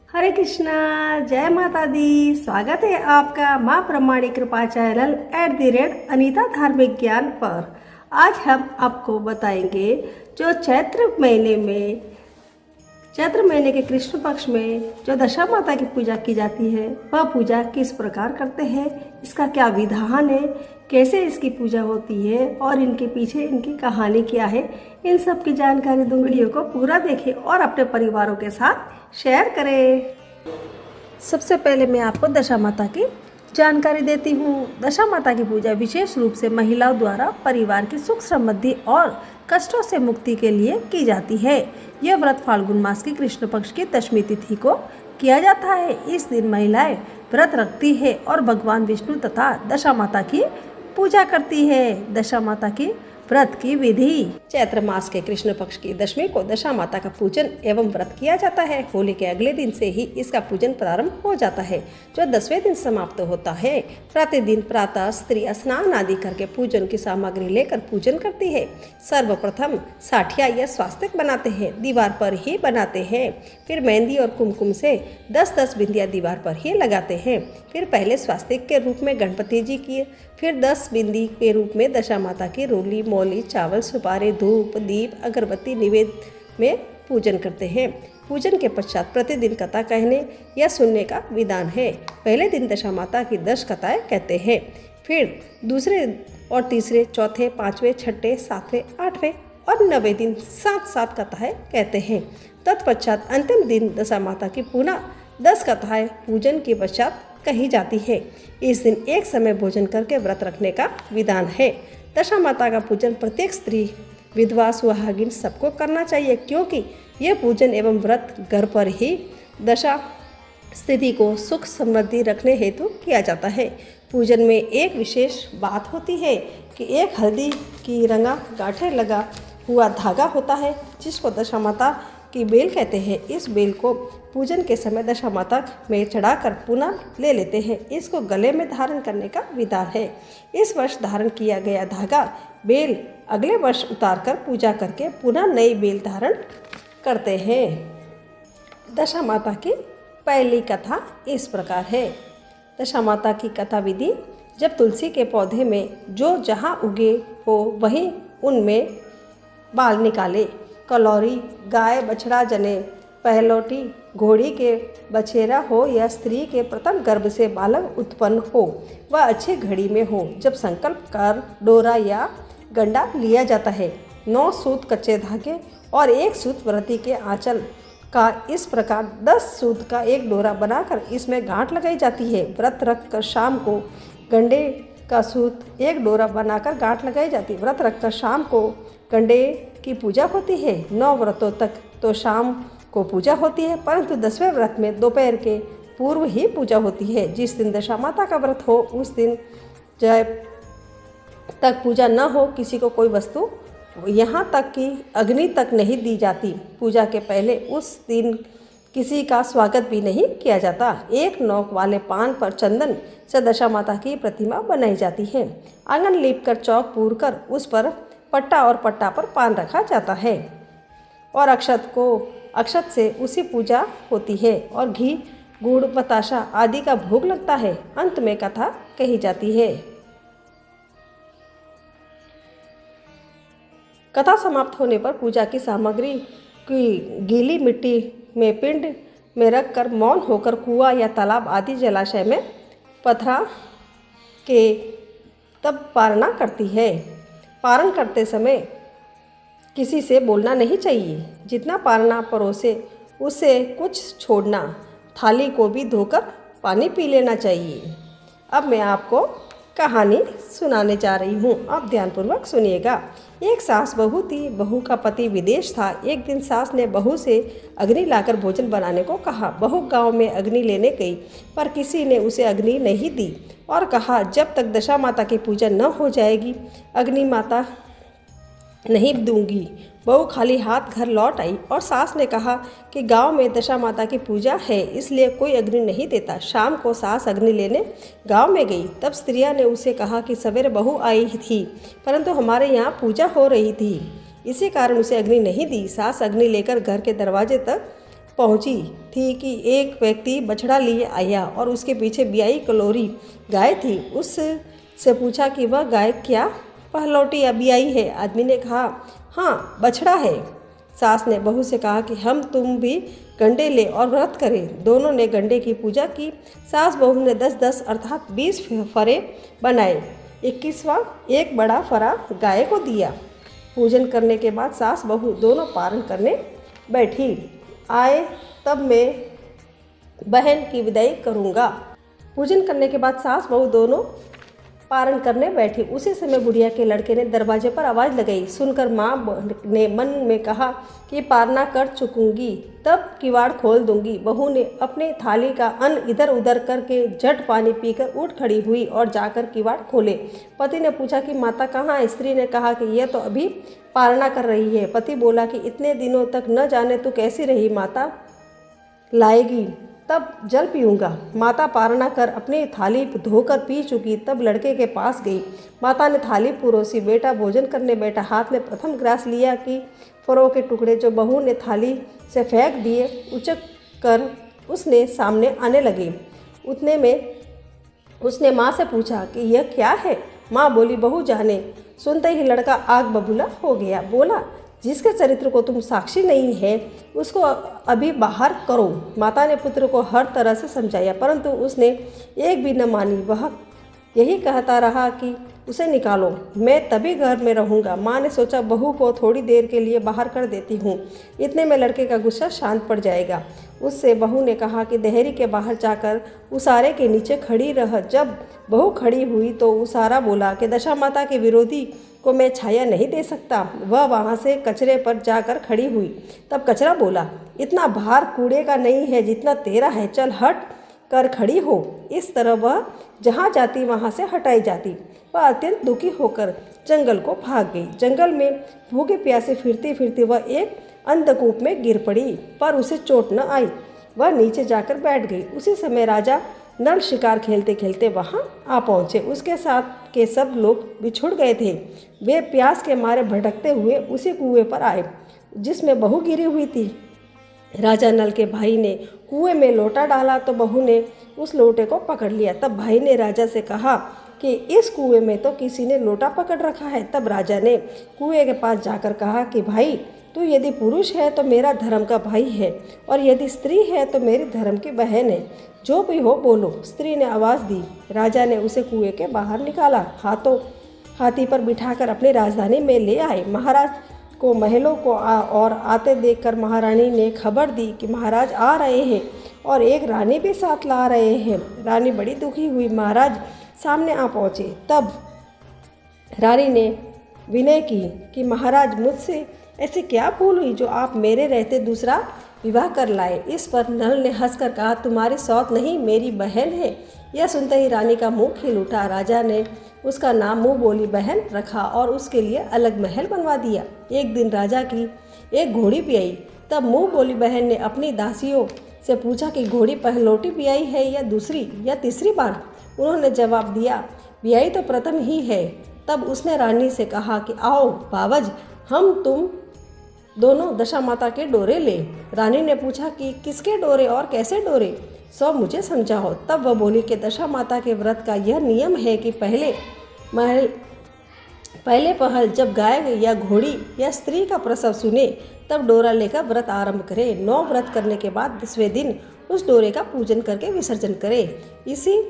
हरे कृष्णा, जय माता दी। स्वागत है आपका माँ प्रमाणिक कृपा चैनल @अनीता धार्मिक ज्ञान पर। आज हम आपको बताएंगे जो चैत्र महीने के कृष्ण पक्ष में जो दशा माता की पूजा की जाती है, वह पूजा किस प्रकार करते हैं, इसका क्या विधान है, कैसे इसकी पूजा होती है और इनके पीछे इनकी कहानी क्या है, इन सब की जानकारी दूँ। वीडियो को पूरा देखें और अपने परिवारों के साथ शेयर करें। सबसे पहले मैं आपको दशा माता की जानकारी देती हूँ। दशा माता की पूजा विशेष रूप से महिलाओं द्वारा परिवार की सुख समृद्धि और कष्टों से मुक्ति के लिए की जाती है। यह व्रत फाल्गुन मास की कृष्ण पक्ष की दशमी तिथि को किया जाता है। इस दिन महिलाएं व्रत रखती है और भगवान विष्णु तथा दशा माता की पूजा करती है। दशा माता की व्रत की विधि। चैत्र मास के कृष्ण पक्ष की दशमी को दशा माता का पूजन एवं व्रत किया जाता है। होली के अगले दिन से ही इसका पूजन प्रारंभ हो जाता है, जो 10वें दिन समाप्त होता है। प्रतिदिन प्रातः स्त्री स्नान आदि करके पूजन की सामग्री लेकर पूजन करती है। सर्वप्रथम साठिया या स्वास्तिक बनाते हैं, दीवार पर ही बनाते हैं। फिर मेहंदी और कुमकुम से 10-10 बिंदियाँ दीवार पर ही लगाते हैं। फिर पहले स्वास्तिक के रूप में गणपति जी की, फिर 10 बिंदी के रूप में दशा माता की रोली, मौली, चावल, सुपारी, धूप, दीप, अगरबत्ती निवेद्य में पूजन करते हैं। पूजन के पश्चात प्रतिदिन कथा कहने या सुनने का विधान है। पहले दिन दशा माता की 10 कथाएं कहते हैं, फिर दूसरे और तीसरे, चौथे, 5वें, 6ठे, 7वें, 8वें और 9वें दिन 7-7 कथाएं कहते हैं। तत्पश्चात अंतिम दिन दशा माता की पुनः 10 कथाएं पूजन के पश्चात कही जाती है। इस दिन एक समय भोजन करके व्रत रखने का विधान है। दशा माता का पूजन प्रत्येक स्त्री, विधवा, सुहागिन सबको करना चाहिए, क्योंकि यह पूजन एवं व्रत घर पर ही दशा स्थिति को सुख समृद्धि रखने हेतु किया जाता है। पूजन में एक विशेष बात होती है कि एक हल्दी की रंगा गांठे लगा हुआ धागा होता है, जिसको दशा माता की बेल कहते हैं। इस बेल को पूजन के समय दशा माता में चढ़ाकर पुनः ले लेते हैं। इसको गले में धारण करने का विधान है। इस वर्ष धारण किया गया धागा बेल अगले वर्ष उतारकर पूजा करके पुनः नई बेल धारण करते हैं। दशा माता की पहली कथा इस प्रकार है। दशा माता की कथा विधि। जब तुलसी के पौधे में जो जहाँ उगे हो वहीं उनमें बाल निकाले। कलौरी, गाय बछड़ा जने, पहलौटी, घोड़ी के बछेरा हो या स्त्री के प्रथम गर्भ से बालक उत्पन्न हो, वह अच्छी घड़ी में हो। जब संकल्प कर डोरा या गंडा लिया जाता है। 9 सूत कच्चे धागे और 1 सूत व्रती के आंचल का, इस प्रकार 10 सूत का एक डोरा बनाकर इसमें गांठ लगाई जाती है। व्रत रख कर शाम को गंडे का सूत एक डोरा बनाकर गांठ लगाई जाती है। व्रत रख कर शाम को गंडे की पूजा होती है। 9 व्रतों तक तो शाम को पूजा होती है, परंतु 10वें व्रत में दोपहर के पूर्व ही पूजा होती है। जिस दिन दशा माता का व्रत हो उस दिन जब तक पूजा न हो, किसी को कोई वस्तु, यहाँ तक कि अग्नि तक नहीं दी जाती। पूजा के पहले उस दिन किसी का स्वागत भी नहीं किया जाता। 1 नोक वाले पान पर चंदन से दशा माता की प्रतिमा बनाई जाती है। आंगन लीप कर चौक पूर कर उस पर पट्टा और पट्टा पर पान रखा जाता है और अक्षत से उसी पूजा होती है और घी, गुड़, बताशा आदि का भोग लगता है। अंत में कथा कही जाती है। कथा समाप्त होने पर पूजा की सामग्री की गीली मिट्टी में पिंड में रखकर मौन होकर कुआं या तालाब आदि जलाशय में पथरा के तब पारना करती है। पारण करते समय किसी से बोलना नहीं चाहिए। जितना पारना परोसे उससे कुछ छोड़ना। थाली को भी धोकर पानी पी लेना चाहिए। अब मैं आपको कहानी सुनाने जा रही हूँ, आप ध्यानपूर्वक सुनिएगा। एक सास बहू थी। बहू का पति विदेश था। एक दिन सास ने बहू से अग्नि लाकर भोजन बनाने को कहा। बहू गांव में अग्नि लेने गई, पर किसी ने उसे अग्नि नहीं दी और कहा, जब तक दशा माता की पूजा न हो जाएगी अग्नि माता नहीं दूंगी। बहू खाली हाथ घर लौट आई और सास ने कहा कि गांव में दशा माता की पूजा है, इसलिए कोई अग्नि नहीं देता। शाम को सास अग्नि लेने गांव में गई। तब स्त्रियां ने उसे कहा कि सवेरे बहू आई थी, परंतु हमारे यहाँ पूजा हो रही थी, इसी कारण उसे अग्नि नहीं दी। सास अग्नि लेकर घर के दरवाजे तक पहुंची थी कि एक व्यक्ति बछड़ा लिए आया और उसके पीछे ब्याई कलोरी गाय थी। उससे पूछा कि वह गाय क्या पहलौटी या ब्याई है? आदमी ने कहा, हाँ बछड़ा है। सास ने बहू से कहा कि हम तुम भी गंडे ले और व्रत करें। दोनों ने गंडे की पूजा की। सास बहू ने 10-10 अर्थात 20 फरे बनाए। 21वां एक बड़ा फरा गाय को दिया। पूजन करने के बाद सास बहू दोनों पारण करने बैठी। आए तब मैं बहन की विदाई करूँगा। पूजन करने के बाद सास बहू दोनों पारण करने बैठी। उसी समय बुढ़िया के लड़के ने दरवाजे पर आवाज़ लगाई। सुनकर माँ ने मन में कहा कि पारना कर चुकूंगी तब किवाड़ खोल दूंगी। बहू ने अपने थाली का अन्न इधर उधर करके झट पानी पीकर उठ खड़ी हुई और जाकर किवाड़ खोले। पति ने पूछा कि माता कहाँ है? स्त्री ने कहा कि यह तो अभी पारना कर रही है। पति बोला कि इतने दिनों तक न जाने तू कैसी रही, माता लाएगी तब जल पीऊँगा। माता पारना कर अपनी थाली धोकर पी चुकी तब लड़के के पास गई। माता ने थाली परोसी। बेटा भोजन करने बैठा। हाथ में प्रथम ग्रास लिया कि फरों के टुकड़े जो बहू ने थाली से फेंक दिए उचक कर उसने सामने आने लगे। उतने में उसने माँ से पूछा कि यह क्या है? माँ बोली, बहू जाने। सुनते ही लड़का आग बबूला हो गया। बोला, जिसके चरित्र को तुम साक्षी नहीं है उसको अभी बाहर करो। माता ने पुत्र को हर तरह से समझाया परंतु उसने एक भी न मानी। वह यही कहता रहा कि उसे निकालो, मैं तभी घर में रहूँगा। माँ ने सोचा बहू को थोड़ी देर के लिए बाहर कर देती हूँ, इतने में लड़के का गुस्सा शांत पड़ जाएगा। उससे बहू ने कहा कि देहरी के बाहर जाकर उसारे के नीचे खड़ी रह। जब बहू खड़ी हुई तो उसारा बोला कि दशा माता के विरोधी को मैं छाया नहीं दे सकता। वह वहाँ से कचरे पर जाकर खड़ी हुई। तब कचरा बोला, इतना भार कूड़े का नहीं है जितना तेरा है, चल हट कर खड़ी हो। इस तरह वह जहाँ जाती वहाँ से हटाई जाती। वह अत्यंत दुखी होकर जंगल को भाग गई। जंगल में भूखे प्यासे फिरती फिरती वह एक अंधकूप में गिर पड़ी पर उसे चोट न आई। वह नीचे जाकर बैठ गई। उसी समय राजा नल शिकार खेलते खेलते वहाँ आ पहुँचे। उसके साथ के सब लोग बिछुड़ गए थे। वे प्यास के मारे भटकते हुए उसी कुएं पर आए जिसमें बहू गिरी हुई थी। राजा नल के भाई ने कुएं में लोटा डाला तो बहू ने उस लोटे को पकड़ लिया। तब भाई ने राजा से कहा कि इस कुएं में तो किसी ने लोटा पकड़ रखा है। तब राजा ने कुएं के पास जाकर कहा कि भाई, तू यदि पुरुष है तो मेरा धर्म का भाई है और यदि स्त्री है तो मेरी धर्म की बहन है। जो भी हो बोलो। स्त्री ने आवाज़ दी। राजा ने उसे कुएं के बाहर निकाला। हाथी पर बिठाकर अपनी राजधानी में ले आए। महाराज को महलों को और आते देखकर महारानी ने खबर दी कि महाराज आ रहे हैं और एक रानी भी साथ ला रहे हैं। रानी बड़ी दुखी हुई। महाराज सामने आ पहुँचे। तब रानी ने विनय की कि महाराज, मुझसे ऐसे क्या भूल हुई जो आप मेरे रहते दूसरा विवाह कर लाए? इस पर नल ने हंसकर कहा, तुम्हारी सौत नहीं, मेरी बहन है। यह सुनते ही रानी का मुंह खिल उठा। राजा ने उसका नाम मुँह बोली बहन रखा और उसके लिए अलग महल बनवा दिया। एक दिन राजा की एक घोड़ी ब्याई। तब मुँह बोली बहन ने अपनी दासियों से पूछा कि घोड़ी पहलौटी ब्याई है या दूसरी या तीसरी बार? उन्होंने जवाब दिया, ब्याई तो प्रथम ही है। तब उसने रानी से कहा कि आओ बावज, हम तुम दोनों दशा माता के डोरे ले। रानी ने पूछा कि किसके डोरे और कैसे डोरे, सो मुझे समझाओ। तब वह बोली कि दशा माता के व्रत का यह नियम है कि पहले पहल जब गाय या घोड़ी या स्त्री का प्रसव सुने तब डोरा लेकर व्रत आरंभ करे। 9 व्रत करने के बाद 10वें दिन उस डोरे का पूजन करके विसर्जन करे। इसी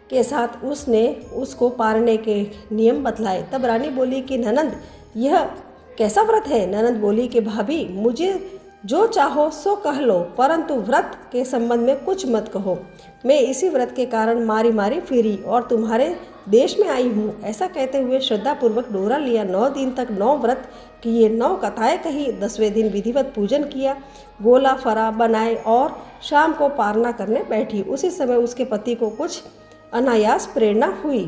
के साथ उसने उसको पारने के नियम बतलाए। तब रानी बोली कि ननंद, यह कैसा व्रत है? ननंद बोली कि भाभी, मुझे जो चाहो सो कह लो परंतु व्रत के संबंध में कुछ मत कहो। मैं इसी व्रत के कारण मारी मारी फिरी और तुम्हारे देश में आई हूँ। ऐसा कहते हुए श्रद्धापूर्वक डोरा लिया। 9 दिन तक 9 व्रत किए, 9 कथाएं कही। 10वें दिन विधिवत पूजन किया, गोला फरा बनाए और शाम को पारना करने बैठी। उसी समय उसके पति को कुछ अनायास प्रेरणा हुई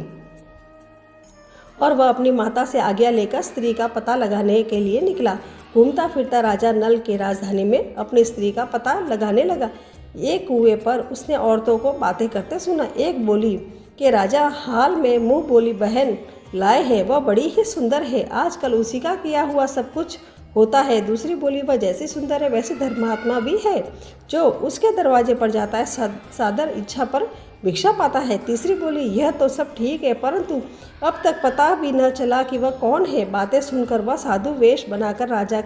और वह अपनी माता से आज्ञा लेकर स्त्री का पता लगाने के लिए निकला। घूमता फिरता राजा नल के राजधानी में अपनी स्त्री का पता लगाने लगा। एक कुएं पर उसने औरतों को बातें करते सुना। एक बोली कि राजा हाल में मुँह बोली बहन लाए हैं, वह बड़ी ही सुंदर है। आजकल उसी का किया हुआ सब कुछ होता है। दूसरी बोली, वह जैसी सुंदर है वैसी धर्मात्मा भी है। जो उसके दरवाजे पर जाता है सादर इच्छा पर भिक्षा पाता है। तीसरी बोली, यह तो सब ठीक है, परंतु अब तक पता भी न चला कि वह कौन है। बातें सुनकर वह साधु वेश बनाकर राजा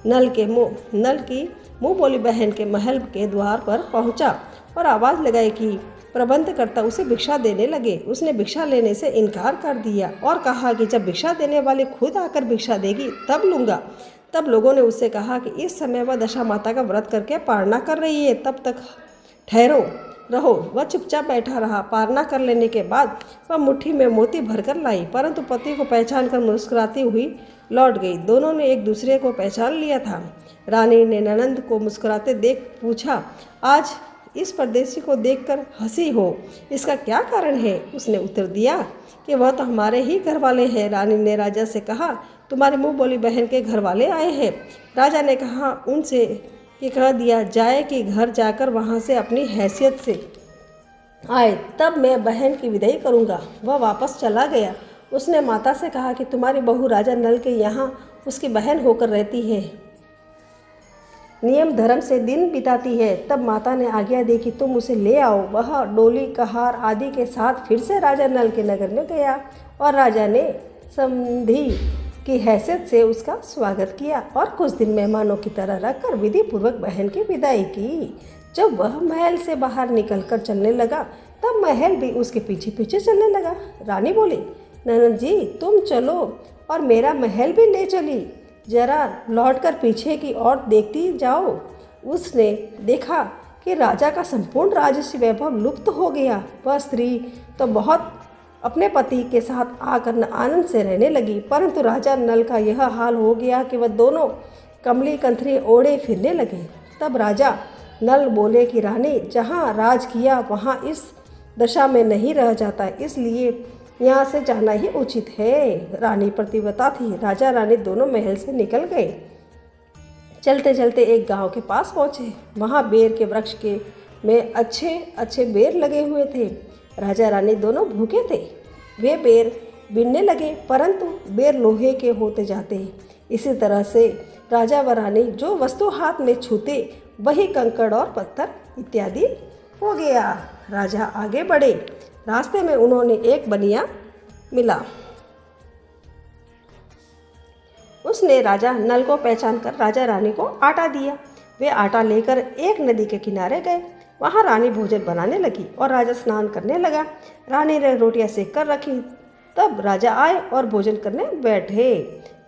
नल की मुँह बोली बहन के महल के द्वार पर पहुंचा और आवाज़ लगाई कि प्रबंधकर्ता उसे भिक्षा देने लगे। उसने भिक्षा लेने से इनकार कर दिया और कहा कि जब भिक्षा देने वाली खुद आकर भिक्षा देगी तब लूँगा। तब लोगों ने उससे कहा कि इस समय वह दशा माता का व्रत करके पारणा कर रही है, तब तक ठहरो रहो। वह चुपचाप बैठा रहा। पारणा कर लेने के बाद वह मुट्ठी में मोती भरकर लाई, परंतु पति को पहचान कर मुस्कुराती हुई लौट गई। दोनों ने एक दूसरे को पहचान लिया था। रानी ने ननंद को मुस्कुराते देख पूछा, आज इस परदेसी को देखकर हंसी हो, इसका क्या कारण है? उसने उत्तर दिया कि वह तो हमारे ही घर वाले हैं। रानी ने राजा से कहा, तुम्हारे मुँह बोली बहन के घर वाले आए हैं। राजा ने कहा उनसे कि कह दिया जाए कि घर जाकर वहाँ से अपनी हैसियत से आए, तब मैं बहन की विदाई करूँगा। वह वापस चला गया। उसने माता से कहा कि तुम्हारी बहू राजा नल के यहाँ उसकी बहन होकर रहती है, नियम धर्म से दिन बिताती है। तब माता ने आज्ञा दी कि तुम उसे ले आओ। वह डोली कहार आदि के साथ फिर से राजा नल के नगर में गया और राजा ने समधी की हैसियत से उसका स्वागत किया और कुछ दिन मेहमानों की तरह रखकर विधि पूर्वक बहन की विदाई की। जब वह महल से बाहर निकलकर चलने लगा तब महल भी उसके पीछे पीछे चलने लगा। रानी बोली, ननद जी तुम चलो और मेरा महल भी ले चली, जरा लौटकर पीछे की ओर देखती जाओ। उसने देखा कि राजा का संपूर्ण राजसी वैभव लुप्त हो गया। वह स्त्री तो बहुत अपने पति के साथ आकर आनंद से रहने लगी, परंतु राजा नल का यह हाल हो गया कि वह दोनों कमली कंथरी ओढ़े फिरने लगे। तब राजा नल बोले कि रानी, जहाँ राज किया वहाँ इस दशा में नहीं रह जाता, इसलिए यहाँ से जाना ही उचित है। रानी प्रतिव्रता थी। राजा रानी दोनों महल से निकल गए। चलते चलते एक गांव के पास पहुँचे। वहाँ बेर के वृक्ष के में अच्छे अच्छे बेर लगे हुए थे। राजा रानी दोनों भूखे थे। वे बेर बीनने लगे, परंतु बेर लोहे के होते जाते। इसी तरह से राजा व रानी जो वस्तु हाथ में छूते वही कंकड़ और पत्थर इत्यादि हो गया। राजा आगे बढ़े। रास्ते में उन्होंने एक बनिया मिला। उसने राजा नल को पहचान कर राजा रानी को आटा दिया। वे आटा लेकर एक नदी के किनारे गए। वहाँ रानी भोजन बनाने लगी और राजा स्नान करने लगा। रानी ने रोटियां सेक कर रखी। तब राजा आए और भोजन करने बैठे।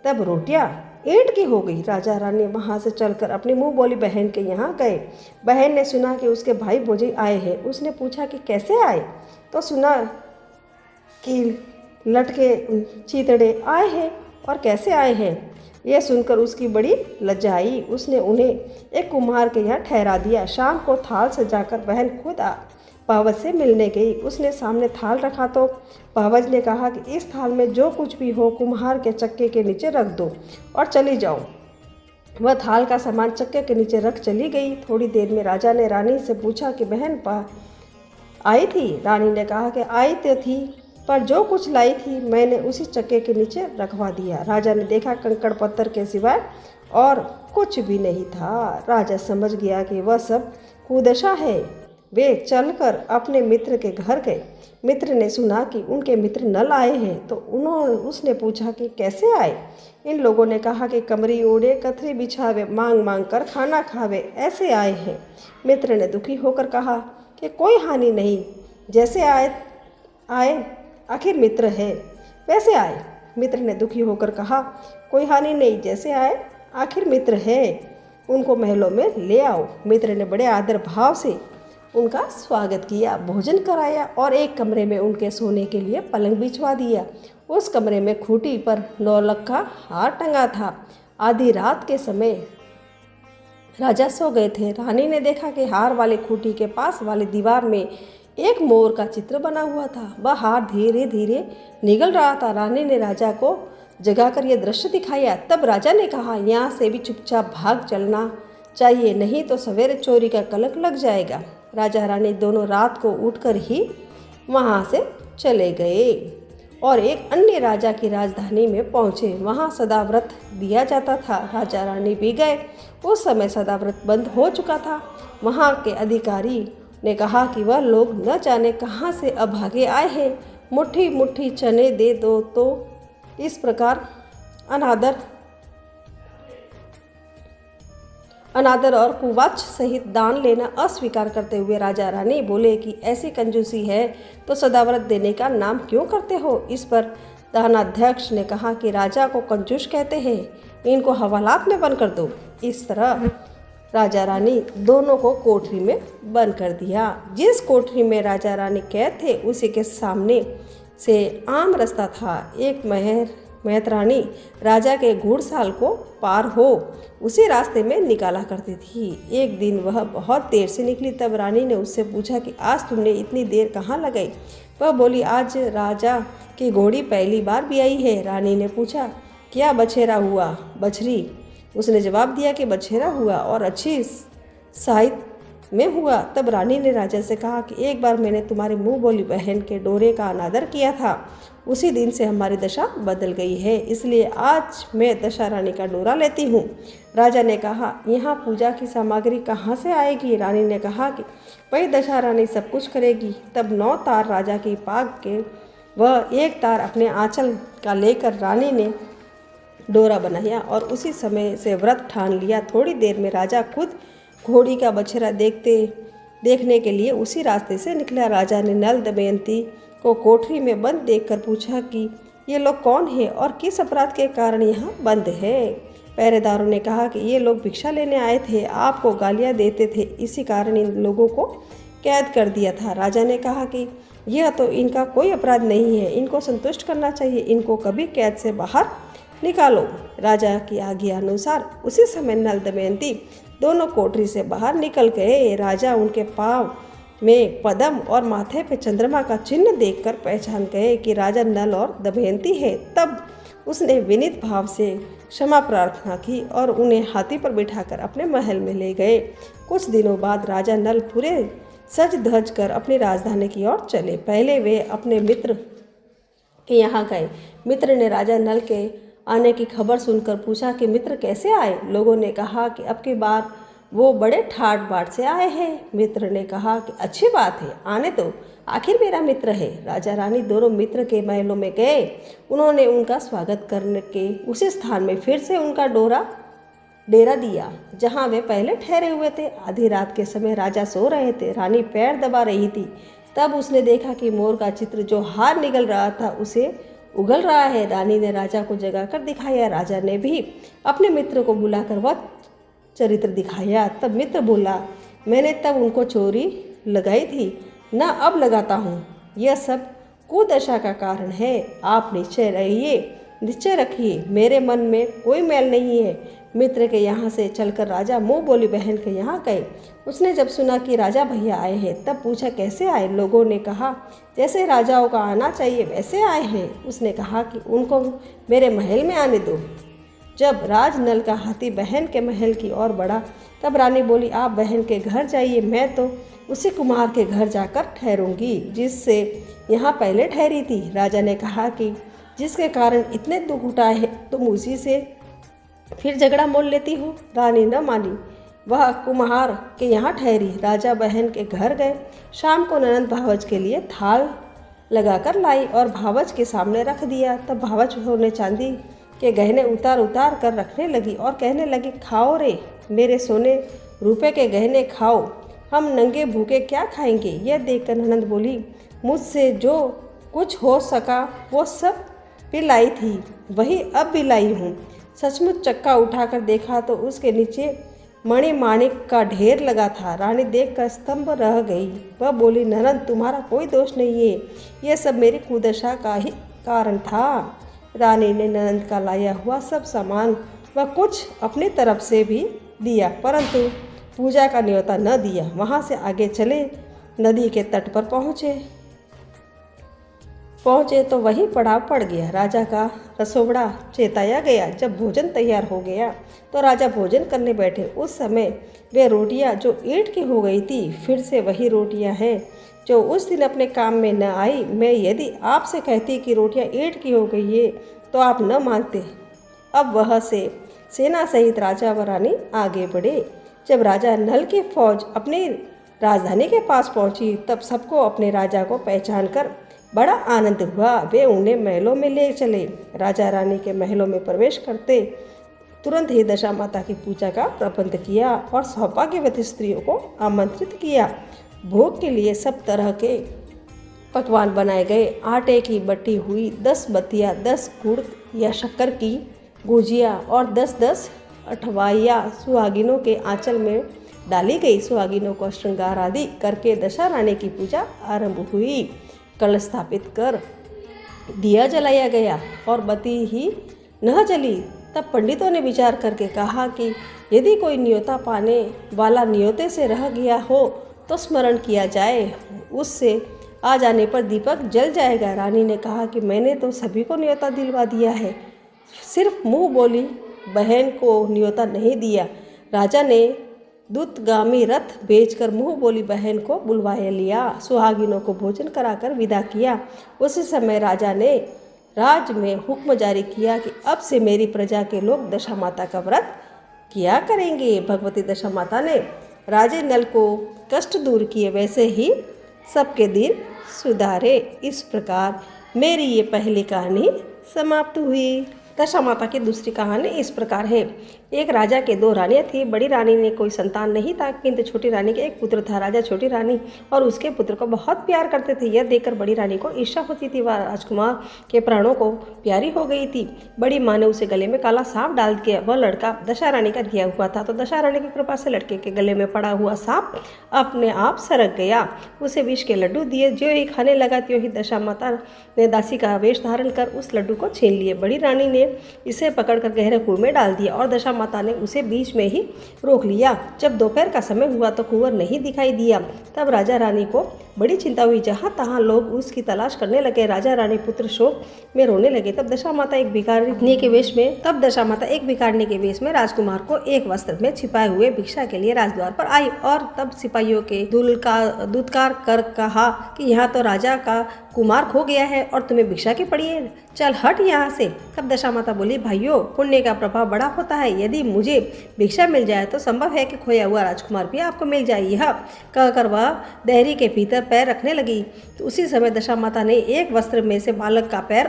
तब रोटियां ईंट की हो गई। राजा रानी वहाँ से चलकर अपनी मुँह बोली बहन के यहाँ गए। बहन ने सुना कि उसके भाई भौजी आए हैं। उसने पूछा कि कैसे आए, तो सुना कि लटके चीतड़े आए हैं और कैसे आए हैं। यह सुनकर उसकी बड़ी लज्जा आई। उसने उन्हें एक कुम्हार के यहाँ ठहरा दिया। शाम को थाल से जाकर बहन खुद पावज से मिलने गई। उसने सामने थाल रखा तो पावज ने कहा कि इस थाल में जो कुछ भी हो कुम्हार के चक्के के नीचे रख दो और चली जाओ। वह थाल का सामान चक्के के नीचे रख चली गई। थोड़ी देर में राजा ने रानी से पूछा कि बहन आई थी। रानी ने कहा कि आई तो थी, पर जो कुछ लाई थी मैंने उसी चक्के के नीचे रखवा दिया। राजा ने देखा कंकड़ पत्थर के सिवाय और कुछ भी नहीं था। राजा समझ गया कि वह सब कुदशा है। वे चलकर अपने मित्र के घर गए। मित्र ने सुना कि उनके मित्र नल आए हैं, तो उसने पूछा कि कैसे आए। इन लोगों ने कहा कि कमरी ओढ़े कथरी बिछावे मांग मांग कर खाना खावे ऐसे आए हैं। मित्र ने दुखी होकर कहा कि कोई हानि नहीं, जैसे आए आखिर मित्र है वैसे आए। मित्र ने दुखी होकर कहा कोई हानि नहीं, जैसे आए आखिर मित्र है, उनको महलों में ले आओ। मित्र ने बड़े आदर भाव से उनका स्वागत किया, भोजन कराया और एक कमरे में उनके सोने के लिए पलंग बिछवा दिया। उस कमरे में खूंटी पर नौलख का हार टंगा था। आधी रात के समय राजा सो गए थे। रानी ने देखा कि हार वाली खूंटी के पास वाली दीवार में एक मोर का चित्र बना हुआ था। वह हार धीरे धीरे निगल रहा था। रानी ने राजा को जगाकर यह दृश्य दिखाया। तब राजा ने कहा, यहाँ से भी चुपचाप भाग चलना चाहिए, नहीं तो सवेरे चोरी का कलंक लग जाएगा। राजा रानी दोनों रात को उठकर ही वहाँ से चले गए और एक अन्य राजा की राजधानी में पहुँचे। वहाँ सदाव्रत दिया जाता था। राजा रानी भी गए। उस समय सदाव्रत बंद हो चुका था। वहाँ के अधिकारी ने कहा कि वह लोग न जाने कहाँ से अभागे आए हैं, मुट्ठी मुट्ठी चने दे दो। तो इस प्रकार अनादर और कुवाच सहित दान लेना अस्वीकार करते हुए राजा रानी बोले कि ऐसी कंजूसी है तो सदाव्रत देने का नाम क्यों करते हो। इस पर दानाध्यक्ष ने कहा कि राजा को कंजूस कहते हैं, इनको हवालात में बंद कर दो। इस तरह राजा रानी दोनों को कोठरी में बंद कर दिया। जिस कोठरी में राजा रानी कैद थे उसी के सामने से आम रास्ता था। एक मेहतरानी राजा के घुड़साल को पार हो उसी रास्ते में निकाला करती थी। एक दिन वह बहुत देर से निकली। तब रानी ने उससे पूछा कि आज तुमने इतनी देर कहाँ लगाई। वह बोली, आज राजा की घोड़ी पहली बार भी आई है। रानी ने पूछा, क्या बछेरा हुआ बछरी? उसने जवाब दिया कि बछेरा हुआ और अच्छी साहित्य में हुआ। तब रानी ने राजा से कहा कि एक बार मैंने तुम्हारी मुँह बोली बहन के डोरे का अनादर किया था, उसी दिन से हमारी दशा बदल गई है, इसलिए आज मैं दशा रानी का डोरा लेती हूँ। राजा ने कहा, यहाँ पूजा की सामग्री कहाँ से आएगी? रानी ने कहा कि वही दशा रानी सब कुछ करेगी। तब 9 तार राजा की पाग के वह एक तार अपने आंचल का लेकर रानी ने डोरा बनाया और उसी समय से व्रत ठान लिया। थोड़ी देर में राजा खुद घोड़ी का बछड़ा देखने के लिए उसी रास्ते से निकला। राजा ने नल दमयंती को कोठरी में बंद देखकर पूछा कि ये लोग कौन है और किस अपराध के कारण यहाँ बंद है। पहरेदारों ने कहा कि ये लोग भिक्षा लेने आए थे, आपको गालियाँ देते थे, इसी कारण इन लोगों को कैद कर दिया था। राजा ने कहा कि यह तो इनका कोई अपराध नहीं है, इनको संतुष्ट करना चाहिए, इनको कभी कैद से बाहर निकालो। राजा की आज्ञा अनुसार उसी समय नल दमयंती दोनों कोठरी से बाहर निकल गए। राजा उनके पाँव में पद्म और माथे पे चंद्रमा का चिन्ह देखकर पहचान गए कि राजा नल और दमयंती है। तब उसने विनीत भाव से क्षमा प्रार्थना की और उन्हें हाथी पर बिठाकर अपने महल में ले गए। कुछ दिनों बाद राजा नल पूरे सज धज कर अपनी राजधानी की ओर चले। पहले वे अपने मित्र के यहाँ गए। मित्र ने राजा नल के आने की खबर सुनकर पूछा कि मित्र कैसे आए। लोगों ने कहा कि अब की बार वो बड़े ठाट बाट से आए हैं। मित्र ने कहा कि अच्छी बात है, आने दो, आखिर मेरा मित्र है। राजा रानी दोनों मित्र के महलों में गए। उन्होंने उनका स्वागत करने के उसी स्थान में फिर से उनका डेरा दिया जहाँ वे पहले ठहरे हुए थे। आधी रात के समय राजा सो रहे थे। रानी पैर दबा रही थी। तब उसने देखा कि मोर का चित्र जो हार निगल रहा था उसे उगल रहा है। रानी ने राजा को जगाकर दिखाया। राजा ने भी अपने मित्र को बुलाकर वह चरित्र दिखाया। तब मित्र बोला, मैंने तब उनको चोरी लगाई थी, न अब लगाता हूँ। यह सब कुदशा का कारण है। आप निश्चय रखिए, मेरे मन में कोई मैल नहीं है। मित्र के यहाँ से चलकर राजा मुँह बोली बहन के यहाँ गए। उसने जब सुना कि राजा भैया आए हैं तब पूछा, कैसे आए? लोगों ने कहा, जैसे राजाओं का आना चाहिए वैसे आए हैं। उसने कहा कि उनको मेरे महल में आने दो। जब राजनल का हाथी बहन के महल की ओर बढ़ा तब रानी बोली, आप बहन के घर जाइए, मैं तो उसी कुम्हार के घर जाकर ठहरूंगी जिससे यहाँ पहले ठहरी थी। राजा ने कहा कि जिसके कारण इतने दुख उठाए हैं तुम उसी से फिर झगड़ा मोल लेती हो। रानी न मानी, वह कुम्हार के यहाँ ठहरी। राजा बहन के घर गए। शाम को ननद भावज के लिए थाल लगाकर लाई और भावज के सामने रख दिया। तब भावज ने चांदी के गहने उतार कर रखने लगी और कहने लगी, खाओ रे मेरे सोने रुपए के गहने खाओ, हम नंगे भूखे क्या खाएंगे। यह देखकर ननद बोली, मुझसे जो कुछ हो सका वो सब पिलाई थी, वही अब भी लाई हूँ। सचमुच चक्का उठाकर देखा तो उसके नीचे मणि माणिक का ढेर लगा था। रानी देखकर स्तंभ रह गई। वह बोली, ननद तुम्हारा कोई दोष नहीं है, यह सब मेरी कुदशा का ही कारण था। रानी ने ननद का लाया हुआ सब सामान व कुछ अपनी तरफ से भी दिया, परंतु पूजा का न्योता न दिया। वहाँ से आगे चले, नदी के तट पर पहुँचे। पहुँचे तो वहीं पड़ाव पड़ गया। राजा का रसोड़ा चेताया गया। जब भोजन तैयार हो गया तो राजा भोजन करने बैठे। उस समय वे रोटियां जो ईंट की हो गई थी फिर से वही रोटियां हैं जो उस दिन अपने काम में न आई। मैं यदि आपसे कहती कि रोटियां ईंट की हो गई है तो आप न मानते। अब वह से सेना सहित राजा व रानी आगे बढ़े। जब राजा नल की फौज अपनी राजधानी के पास पहुंची तब सबको अपने राजा को पहचान कर बड़ा आनंद हुआ। वे उन्हें महलों में ले चले। राजा रानी के महलों में प्रवेश करते तुरंत ही दशा माता की पूजा का प्रबंध किया और सौभाग्यवती स्त्रियों को आमंत्रित किया। भोग के लिए सब तरह के पकवान बनाए गए। आटे की बटी हुई 10 बत्तियाँ, 10 गुड़ या शक्कर की गुजिया और 10-10 अठवाइयाँ सुहागिनों के आंचल में डाली गई। सुहागिनों को श्रृंगार आदि करके दशा रानी की पूजा आरंभ हुई। कलश स्थापित कर दिया जलाया गया और बत्ती ही न जली। तब पंडितों ने विचार करके कहा कि यदि कोई न्योता पाने वाला न्योते से रह गया हो तो स्मरण किया जाए, उससे आ जाने पर दीपक जल जाएगा। रानी ने कहा कि मैंने तो सभी को न्योता दिलवा दिया है, सिर्फ मुँह बोली बहन को न्योता नहीं दिया। राजा ने दूतगामी रथ भेजकर मुँह बोली बहन को बुलवाया लिया। सुहागिनों को भोजन कराकर विदा किया। उसी समय राजा ने राज में हुक्म जारी किया कि अब से मेरी प्रजा के लोग दशा माता का व्रत किया करेंगे। भगवती दशा माता ने राजे नल को कष्ट दूर किए, वैसे ही सबके दिन सुधारे। इस प्रकार मेरी ये पहली कहानी समाप्त हुई। दशा माता की दूसरी कहानी इस प्रकार है। एक राजा के 2 रानियां थी। बड़ी रानी ने कोई संतान नहीं था, किंतु छोटी रानी के एक पुत्र था। राजा छोटी रानी और उसके पुत्र को बहुत प्यार करते थे। यह देखकर बड़ी रानी को ईर्ष्या होती थी। वह राजकुमार के प्राणों को प्यारी हो गई थी। बड़ी माँ ने उसे गले में काला सांप डाल के वह लड़का दशा रानी का दिया हुआ था, तो दशा रानी की कृपा से लड़के के गले में पड़ा हुआ सांप अपने आप सरक गया। उसे विष के लड्डू दिए। जो ही खाने लगा त्यों ही दशा माता ने दासी का वेश धारण कर उस लड्डू को छीन लिए। बड़ी रानी ने इसे पकड़कर गहरे कुएं में डाल दिया और दशा माता ने उसे बीच में ही रोक लिया। जब दोपहर का समय हुआ तो कुंवर नहीं दिखाई दिया। तब राजा रानी को बड़ी चिंता हुई। जहाँ तहाँ लोग उसकी तलाश करने लगे। राजा रानी पुत्र शोक में रोने लगे। तब दशा माता एक भिखारिनी के वेश में राजकुमार को एक वस्त्र में छिपाए हुए भिक्षा के लिए राजद्वार पर आई और तब सिपाहियों के दुत्कार कर कहा कि यहाँ तो राजा का कुमार खो गया है और तुम्हें भिक्षा की पड़ी है, चल हट यहाँ से। तब दशा माता बोली, भाइयों, पुण्य का प्रभाव बड़ा होता है। यदि मुझे भिक्षा मिल जाए तो संभव है कि खोया हुआ राजकुमार भी आपको मिल जाए। यह कहकर वह देहरी के भीतर पैर रखने लगी। तो उसी समय दशा माता ने एक वस्त्र में से बालक का पैर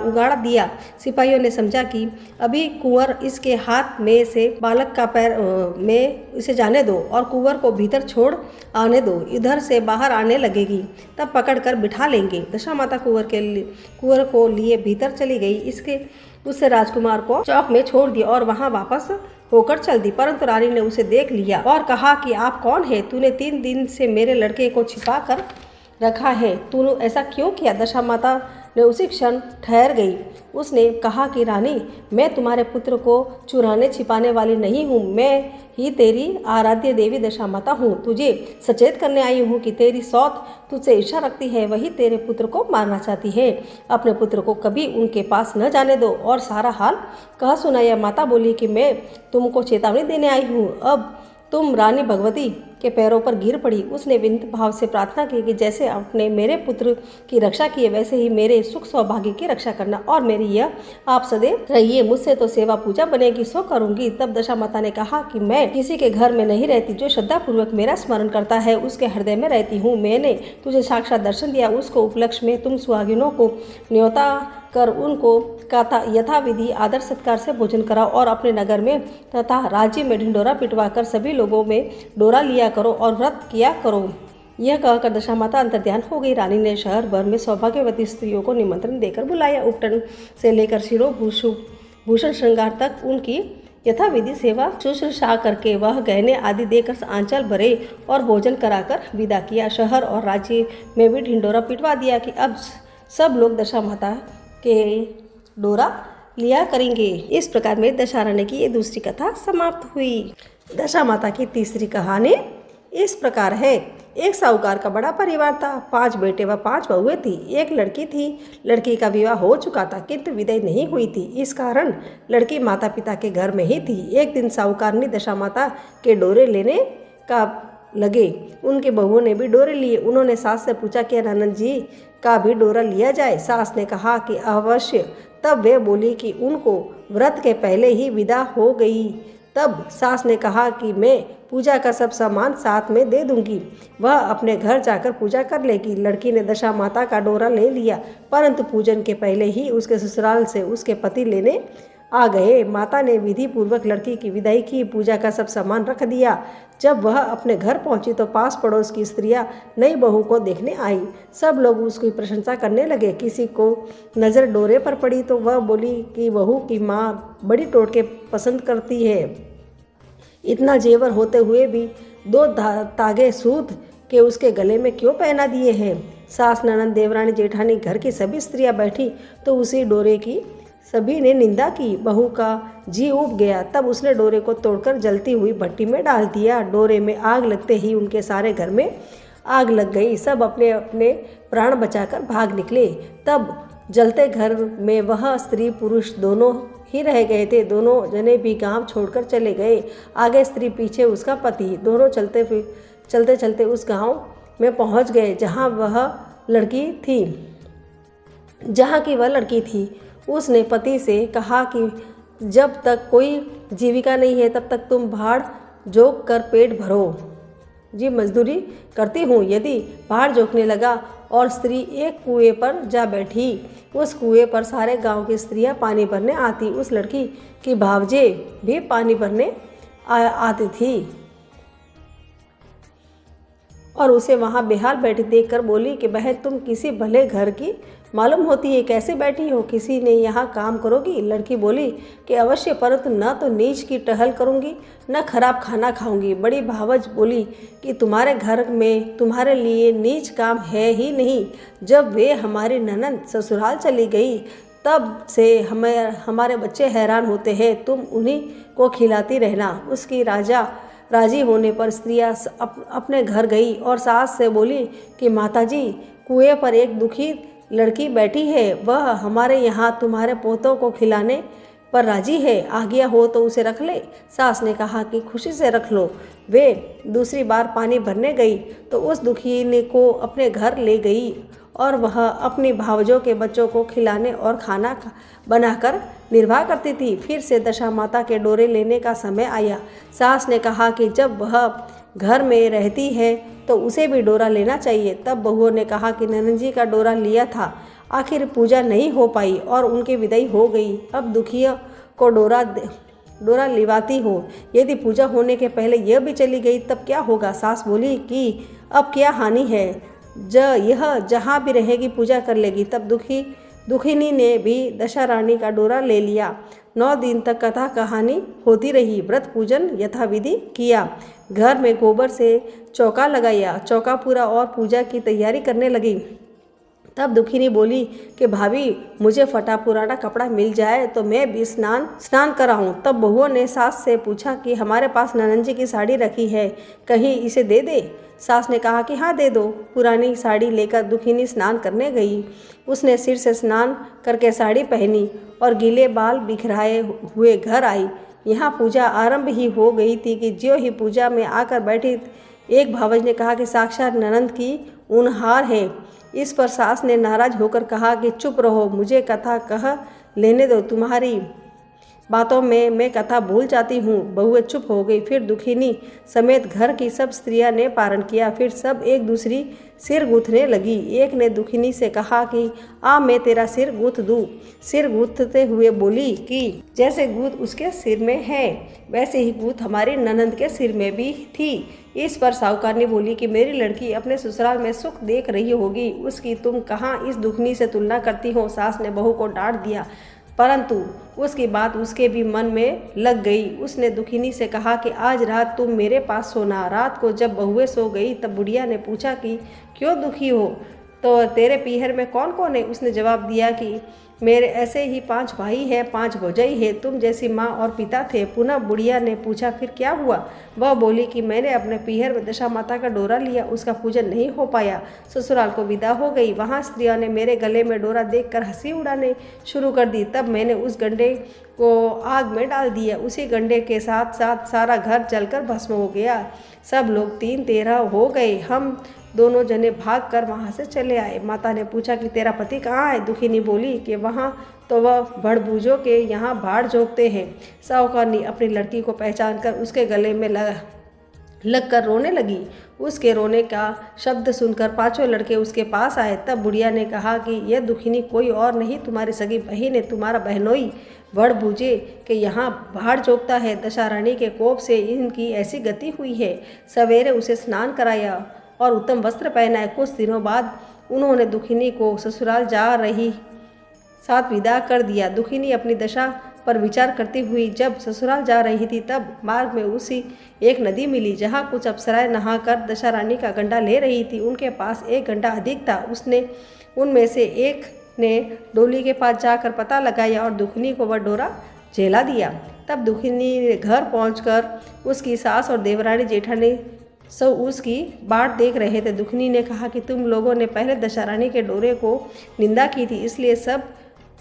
उगाड़ दिया। सिपाहियों ने समझा कि अभी कुंवर इसके हाथ में से बालक का पैर में इसे जाने दो और कुंवर को भीतर छोड़ आने दो, इधर से बाहर आने लगेगी तब पकड़कर बिठा लेंगे। दशा माता कुंवर को लिए भीतर चली गई। उससे राजकुमार को चौक में छोड़ दिया और वहां वापस होकर चल दी। परंतु रानी ने उसे देख लिया और कहा कि आप कौन है? तूने 3 दिन से मेरे लड़के को छिपा कर रखा है, तूने ऐसा क्यों किया? दशा माता ने उसी क्षण ठहर गई। उसने कहा कि रानी, मैं तुम्हारे पुत्र को चुराने छिपाने वाली नहीं हूँ, मैं ही तेरी आराध्य देवी दशा माता हूँ। तुझे सचेत करने आई हूँ कि तेरी सौत तुझसे ईर्ष्या रखती है, वही तेरे पुत्र को मारना चाहती है। अपने पुत्र को कभी उनके पास न जाने दो और सारा हाल कह सुनाया। माता बोली कि मैं तुमको चेतावनी देने आई हूँ। अब तुम रानी भगवती के पैरों पर गिर पड़ी। उसने विनम्र भाव से प्रार्थना की कि जैसे आपने मेरे पुत्र की रक्षा की है वैसे ही मेरे सुख सौभाग्य की रक्षा करना और मेरी यह आप सदैव रहिए। मुझसे तो सेवा पूजा बनेगी सो करूंगी। तब दशा माता ने कहा कि मैं किसी के घर में नहीं रहती, जो श्रद्धा पूर्वक मेरा स्मरण करता है उसके हृदय में रहती हूँ। मैंने तुझे साक्षात दर्शन दिया, उसको उपलक्ष्य में तुम सुहागिनों को न्योता कर उनको यथाविधि आदर सत्कार से भोजन कराओ और अपने नगर में तथा राज्य में ढिंडोरा पिटवा कर सभी लोगों में डोरा लिया करो और व्रत किया करो। यह कहकर दशा माता अंतर्ध्यान हो गई। रानी ने शहर भर में सौभाग्यवती स्त्रियों को निमंत्रण देकर बुलाया। उपटन से लेकर भूषण श्रृंगार तक उनकी यथाविधि सेवा शुश्रूषा करके वह गहने आदि देकर आंचल भरे और भोजन कराकर विदा किया। शहर और राज्य में भी ढिंडोरा पिटवा दिया कि अब सब लोग दशा माता के डोरा लिया करेंगे। इस प्रकार में दशा रानी की ये दूसरी कथा समाप्त हुई। दशा माता की तीसरी कहानी इस प्रकार है। एक साहूकार का बड़ा परिवार था। 5 बेटे व 5 बहुएं थी। एक लड़की थी। लड़की का विवाह हो चुका था किंतु विदाई नहीं हुई थी। इस कारण लड़की माता पिता के घर में ही थी। एक दिन साहूकारनी दशा माता के डोरे लेने का लगे। उनके बहुओं ने भी डोरे लिए। उन्होंने सास से पूछा कि ननद जी का भी डोरा लिया जाए। सास ने कहा कि अवश्य। तब वे बोली कि उनको व्रत के पहले ही विदा हो गई। तब सास ने कहा कि मैं पूजा का सब सामान साथ में दे दूंगी, वह अपने घर जाकर पूजा कर लेगी। लड़की ने दशा माता का डोरा ले लिया, परंतु पूजन के पहले ही उसके ससुराल से उसके पति लेने आ गए। माता ने विधि पूर्वक लड़की की विदाई की, पूजा का सब सामान रख दिया। जब वह अपने घर पहुंची तो पास पड़ोस की स्त्रियां नई बहू को देखने आई। सब लोग उसकी प्रशंसा करने लगे। किसी को नज़र डोरे पर पड़ी तो वह बोली कि बहू की माँ बड़ी टोटके पसंद करती है। इतना जेवर होते हुए भी 2 तागे सूत के उसके गले में क्यों पहना दिए हैं। सास, ननद, देवरानी, जेठानी, घर की सभी स्त्रियां बैठी तो उसी डोरे की सभी ने निंदा की। बहू का जी उब गया। तब उसने डोरे को तोड़कर जलती हुई भट्टी में डाल दिया। डोरे में आग लगते ही उनके सारे घर में आग लग गई। सब अपने अपने प्राण बचाकर भाग निकले। तब जलते घर में वह स्त्री पुरुष दोनों ही रह गए थे। दोनों जने भी गांव छोड़कर चले गए। आगे स्त्री, पीछे उसका पति। दोनों चलते चलते उस गांव में पहुंच गए जहां की वह लड़की थी। उसने पति से कहा कि जब तक कोई जीविका नहीं है तब तक तुम भाड़ जोक कर पेट भरो जी, मजदूरी करती हूँ। यदि भाड़ जोकने लगा और स्त्री एक कुएं पर जा बैठी, उस कुएं पर सारे गांव की स्त्रियां पानी भरने आती। उस लड़की की भावजे भी पानी भरने आती थी और उसे वहां बेहाल बैठी देखकर बोली कि बहन, तुम किसी भले घर की मालूम होती है, कैसे बैठी हो? किसी ने यहाँ काम करोगी? लड़की बोली कि अवश्य, परंतु न तो नीच की टहल करूँगी न खराब खाना खाऊंगी। बड़ी भावज बोली कि तुम्हारे घर में तुम्हारे लिए नीच काम है ही नहीं। जब वे हमारी ननद ससुराल चली गई तब से हमारे बच्चे हैरान होते हैं। तुम उन्हीं को खिलाती रहना। उसकी राजी होने पर स्त्रियाँ अपने घर गई और सास से बोली कि माताजी, कुएं पर एक दुखी लड़की बैठी है। वह हमारे यहाँ तुम्हारे पोतों को खिलाने पर राजी है। आज्ञा हो तो उसे रख ले। सास ने कहा कि खुशी से रख लो। वे दूसरी बार पानी भरने गई तो उस दुखी को अपने घर ले गई और वह अपनी भावजों के बच्चों को खिलाने और खाना बनाकर निर्वाह करती थी। फिर से दशा माता के डोरे लेने का समय आया। सास ने कहा कि जब वह घर में रहती है तो उसे भी डोरा लेना चाहिए। तब बहुओं ने कहा कि ननद जी का डोरा लिया था, आखिर पूजा नहीं हो पाई और उनकी विदाई हो गई। अब दुखिया को डोरा लिवाती हो। यदि पूजा होने के पहले यह भी चली गई तब क्या होगा? सास बोली कि अब क्या हानि है, यह जहाँ भी रहेगी पूजा कर लेगी। तब दुखिनी ने भी दशा रानी का डोरा ले लिया। 9 दिन तक कथा कहानी होती रही। व्रत पूजन यथाविधि किया। घर में गोबर से चौका लगाया। चौका पूरा और पूजा की तैयारी करने लगी। तब दुखिनी बोली कि भाभी, मुझे फटा पुराना कपड़ा मिल जाए तो मैं भी स्नान कराऊं। तब बहुओं ने सास से पूछा कि हमारे पास ननद जी की साड़ी रखी है, कहीं इसे दे दे। सास ने कहा कि हाँ, दे दो। पुरानी साड़ी लेकर दुखिनी स्नान करने गई। उसने सिर से स्नान करके साड़ी पहनी और गीले बाल बिखराए हुए घर आई। यहाँ पूजा आरंभ ही हो गई थी कि ज्यों ही पूजा में आकर बैठी एक भावज ने कहा कि साक्षात ननद की उनहार है। इस पर सास ने नाराज होकर कहा कि चुप रहो, मुझे कथा कह लेने दो। तुम्हारी बातों में मैं कथा भूल जाती हूँ। बहुएं चुप हो गई। फिर दुखिनी समेत घर की सब स्त्रियां ने पारण किया। फिर सब एक दूसरी सिर गूंथने लगी। एक ने दुखिनी से कहा कि आ, मैं तेरा सिर गूंथ दूँ। सिर गूंथते हुए बोली कि जैसे गूंथ उसके सिर में है वैसे ही गूंथ हमारी ननद के सिर में भी थी। इस पर साहूकारनी बोली कि मेरी लड़की अपने ससुराल में सुख देख रही होगी, उसकी तुम कहाँ इस दुखनी से तुलना करती हो। सास ने बहू को डांट दिया, परंतु उसकी बात उसके भी मन में लग गई। उसने दुखिनी से कहा कि आज रात तुम मेरे पास सोना। रात को जब बहुएं सो गई तब बुढ़िया ने पूछा कि क्यों दुखी हो? तो तेरे पीहर में कौन कौन है? उसने जवाब दिया कि मेरे ऐसे ही 5 भाई हैं, 5 भौजाई है, तुम जैसी माँ और पिता थे। पुनः बुढ़िया ने पूछा, फिर क्या हुआ? वह बोली कि मैंने अपने पीहर में दशा माता का डोरा लिया, उसका पूजन नहीं हो पाया, ससुराल को विदा हो गई। वहाँ स्त्रियों ने मेरे गले में डोरा देखकर हंसी उड़ाने शुरू कर दी। तब मैंने उस गंडे को आग में डाल दिया। उसी गंडे के साथ साथ सारा घर जलकर भस्म हो गया। सब लोग 3-13 हो गए। हम दोनों जने भाग कर वहाँ से चले आए। माता ने पूछा कि तेरा पति कहाँ है? दुखिनी बोली कि वहाँ तो वह बड़बूजों के यहाँ भाड़ जोतते हैं। साहूकारनी अपनी लड़की को पहचान कर उसके गले में लग कर रोने लगी। उसके रोने का शब्द सुनकर 5 लड़के उसके पास आए। तब बुढ़िया ने कहा कि यह दुखिनी कोई और नहीं, तुम्हारी सगी बहन है, तुम्हारा बहनोई बड़बूजे के यहाँ भाड़ जोतता है। दशा रानी के कोप से इनकी ऐसी गति हुई है। सवेरे उसे स्नान कराया और उत्तम वस्त्र पहनाए। कुछ दिनों बाद उन्होंने दुखिनी को ससुराल जा रही साथ विदा कर दिया। दुखिनी अपनी दशा पर विचार करती हुई जब ससुराल जा रही थी, तब मार्ग में उसी एक नदी मिली जहाँ कुछ अप्सराएं नहाकर दशा रानी का गंडा ले रही थी। उनके पास एक गंडा अधिक था। उसने उनमें से एक ने डोली के पास जाकर पता लगाया और दुखिनी को वह डोरा झेला दिया। तब दुखिनी घर पहुंचकर उसकी सास और देवरानी जेठानी सब उसकी बाट देख रहे थे। दुखनी ने कहा कि तुम लोगों ने पहले दशा रानी के डोरे को निंदा की थी, इसलिए सब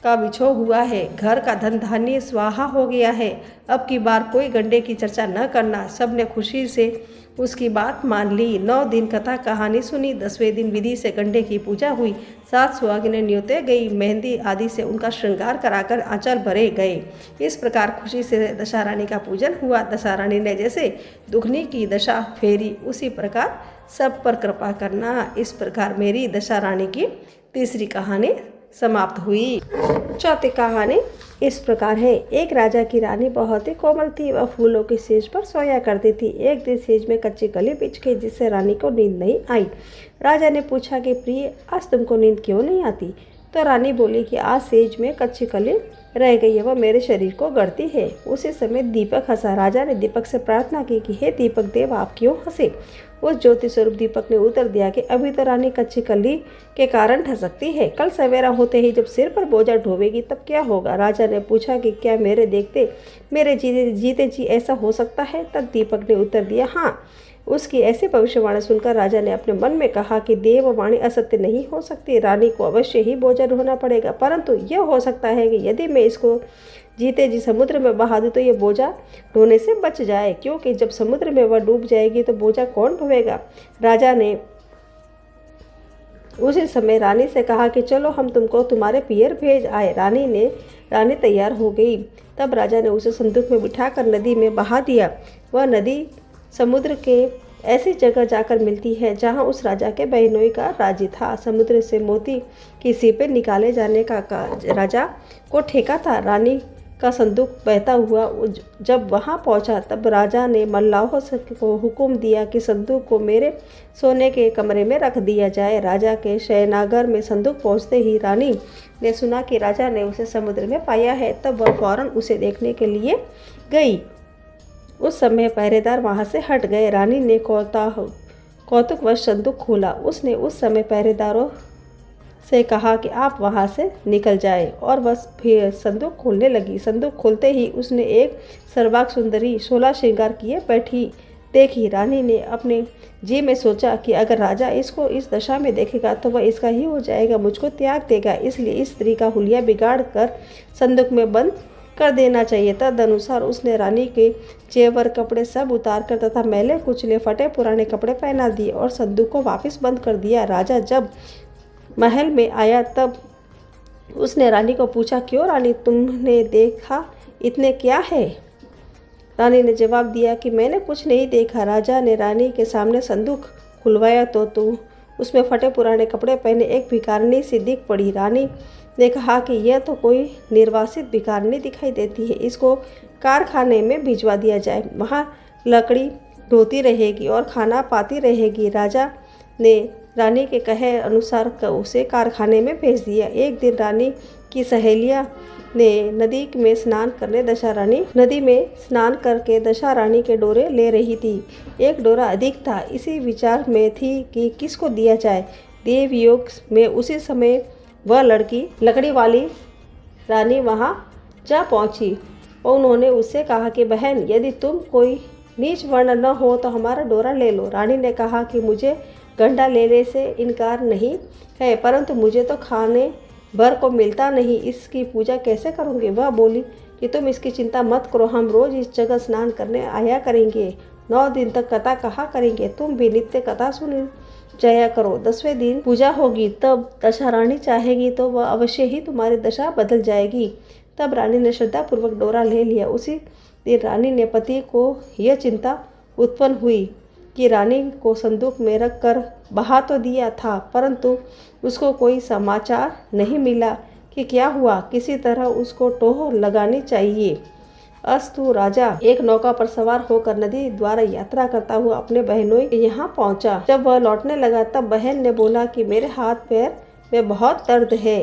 का विछोह हुआ है। घर का धन धान्य स्वाहा हो गया है। अब की बार कोई गंडे की चर्चा न करना। सब ने खुशी से उसकी बात मान ली। 9 दिन कथा कहानी सुनी। 10वें दिन विधि से गंडे की पूजा हुई। 7 सुहागिनें न्योते गई। मेहंदी आदि से उनका श्रृंगार कराकर आंचल भरे गए। इस प्रकार खुशी से दशा रानी का पूजन हुआ। दशा रानी ने जैसे दुखनी की दशा फेरी, उसी प्रकार सब पर कृपा करना। इस प्रकार मेरी दशा रानी की तीसरी कहानी समाप्त हुई। चौथी कहानी इस प्रकार है। एक राजा की रानी बहुत ही कोमल थी। वह फूलों की सेज पर सोया करती थी। एक दिन सेज में कच्ची कली बिछ गई, जिससे रानी को नींद नहीं आई। राजा ने पूछा कि प्रिय, आज तुमको नींद क्यों नहीं आती? तो रानी बोली कि आज सेज में कच्ची कली रह गई है, वह मेरे शरीर को गढ़ती है। उसी समय दीपक हंसा। राजा ने दीपक से प्रार्थना की कि हे दीपक देव, आप क्यों हंसे? उस ज्योति स्वरूप दीपक ने उत्तर दिया कि अभी तो रानी कच्ची कली के कारण ठसकती है, कल सवेरा होते ही जब सिर पर बोझा ढोवेगी तब क्या होगा? राजा ने पूछा कि क्या मेरे देखते मेरे जीते जी ऐसा हो सकता है? तब दीपक ने उत्तर दिया, हाँ। उसकी ऐसी भविष्यवाणी सुनकर राजा ने अपने मन में कहा कि देववाणी असत्य नहीं हो सकती। रानी को अवश्य ही बोझा ढोना पड़ेगा, परंतु यह हो सकता है कि यदि मैं इसको जीते जी समुद्र में बहा दूं तो ये बोझा ढोने से बच जाए, क्योंकि जब समुद्र में वह डूब जाएगी तो बोझा कौन ढोएगा? राजा ने उसी समय रानी से कहा कि चलो हम तुमको तुम्हारे पियर भेज आए। रानी तैयार हो गई। तब राजा ने उसे संदूक में बिठाकर नदी में बहा दिया। वह नदी समुद्र के ऐसी जगह जाकर मिलती है जहां उस राजा के बहनोई का राज्य था। समुद्र से मोती की सीपें निकाले जाने का राजा को ठेका था। रानी का संदूक बहता हुआ जब वहां पहुंचा, तब राजा ने मल्लाहों को हुक्म दिया कि संदूक को मेरे सोने के कमरे में रख दिया जाए। राजा के शयनागार में संदूक पहुंचते ही रानी ने सुना कि राजा ने उसे समुद्र में पाया है। तब वह फौरन उसे देखने के लिए गई। उस समय पहरेदार वहां से हट गए। रानी ने कौतुकवश संदूक खोला। उसने उस समय पहरेदारों से कहा कि आप वहां से निकल जाए, और वह फिर संदूक खोलने लगी। संदूक खोलते ही उसने एक सर्वांग सुंदरी 16 श्रृंगार किए बैठी देखी। रानी ने अपने जी में सोचा कि अगर राजा इसको इस दशा में देखेगा तो वह इसका ही हो जाएगा, मुझको त्याग देगा। इसलिए इस स्त्री का हुलिया बिगाड़ कर संदूक में बंद कर देना चाहिए। तदनुसार उसने रानी के जेवर कपड़े सब उतार कर तथा मैले कुचले फटे पुराने कपड़े पहना दिए और संदूक को वापस बंद कर दिया। राजा जब महल में आया तब उसने रानी को पूछा, क्यों रानी, तुमने देखा इतने क्या है? रानी ने जवाब दिया कि मैंने कुछ नहीं देखा। राजा ने रानी के सामने संदूक खुलवाया तो उसमें फटे पुराने कपड़े पहने एक भिखारिनी सी दिख पड़ी। रानी ने कहा कि यह तो कोई निर्वासित भिखारिनी दिखाई देती है, इसको कारखाने में भिजवा दिया जाए, वहाँ लकड़ी ढोती रहेगी और खाना पाती रहेगी। राजा ने रानी के कहे अनुसार उसे कारखाने में भेज दिया। एक दिन रानी की सहेलियां ने नदी में स्नान करके दशा रानी के डोरे ले रही थी। एक डोरा अधिक था। इसी विचार में थी कि किसको दिया जाए। देवयोग में उसी समय वह लड़की लकड़ी वाली रानी वहाँ जा पहुँची और उन्होंने उससे कहा कि बहन, यदि तुम कोई नीच वर्ण न हो तो हमारा डोरा ले लो। रानी ने कहा कि मुझे गंडा लेने से इनकार नहीं है, परंतु मुझे तो खाने भर को मिलता नहीं, इसकी पूजा कैसे करूँगी। वह बोली कि तुम इसकी चिंता मत करो, हम रोज इस जगह स्नान करने आया करेंगे, 9 दिन तक कथा कहा करेंगे, तुम भी नित्य कथा सुन जाया करो। 10वें दिन पूजा होगी, तब दशा रानी चाहेगी तो वह अवश्य ही तुम्हारी दशा बदल जाएगी। तब रानी ने श्रद्धापूर्वक डोरा ले लिया। उसी दिन रानी ने पति को यह चिंता उत्पन्न हुई कि रानी को संदूक में रख कर बहा तो दिया था, परंतु उसको कोई समाचार नहीं मिला कि क्या हुआ। किसी तरह उसको टोह लगानी चाहिए। अस्तु राजा एक नौका पर सवार होकर नदी द्वारा यात्रा करता हुआ अपने बहनों के यहाँ पहुँचा। जब वह लौटने लगा तब बहन ने बोला कि मेरे हाथ पैर में बहुत दर्द है,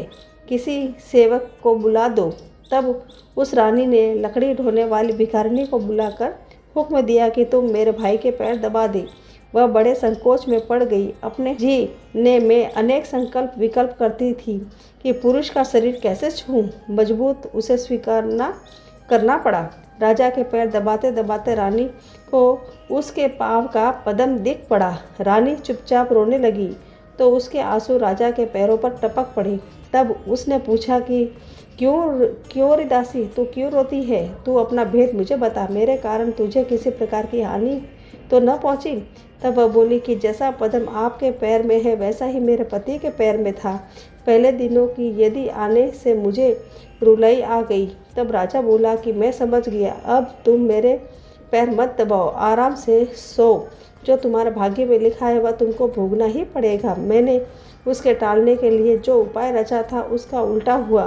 किसी सेवक को बुला दो। तब उस रानी ने लकड़ी ढोने वाली भिखारिनी को बुलाकर हुक्म दिया कि तुम मेरे भाई के पैर दबा दे। वह बड़े संकोच में पड़ गई। अपने जी ने मैं अनेक संकल्प विकल्प करती थी कि पुरुष का शरीर कैसे छूऊं, मजबूत उसे स्वीकारना करना पड़ा। राजा के पैर दबाते दबाते रानी को उसके पाँव का पदम दिख पड़ा। रानी चुपचाप रोने लगी तो उसके आंसू राजा के पैरों पर टपक पड़े। तब उसने पूछा कि क्यों रे दासी, तू क्यों रोती है? तू अपना भेद मुझे बता, मेरे कारण तुझे किसी प्रकार की हानि तो न पहुंची। तब वह बोली कि जैसा पदम आपके पैर में है वैसा ही मेरे पति के पैर में था। पहले दिनों की यदि आने से मुझे रुलाई आ गई। तब राजा बोला कि मैं समझ गया, अब तुम मेरे पैर मत दबाओ, आराम से सो। जो तुम्हारे भाग्य में लिखा है वह तुमको भोगना ही पड़ेगा। मैंने उसके टालने के लिए जो उपाय रचा था उसका उल्टा हुआ।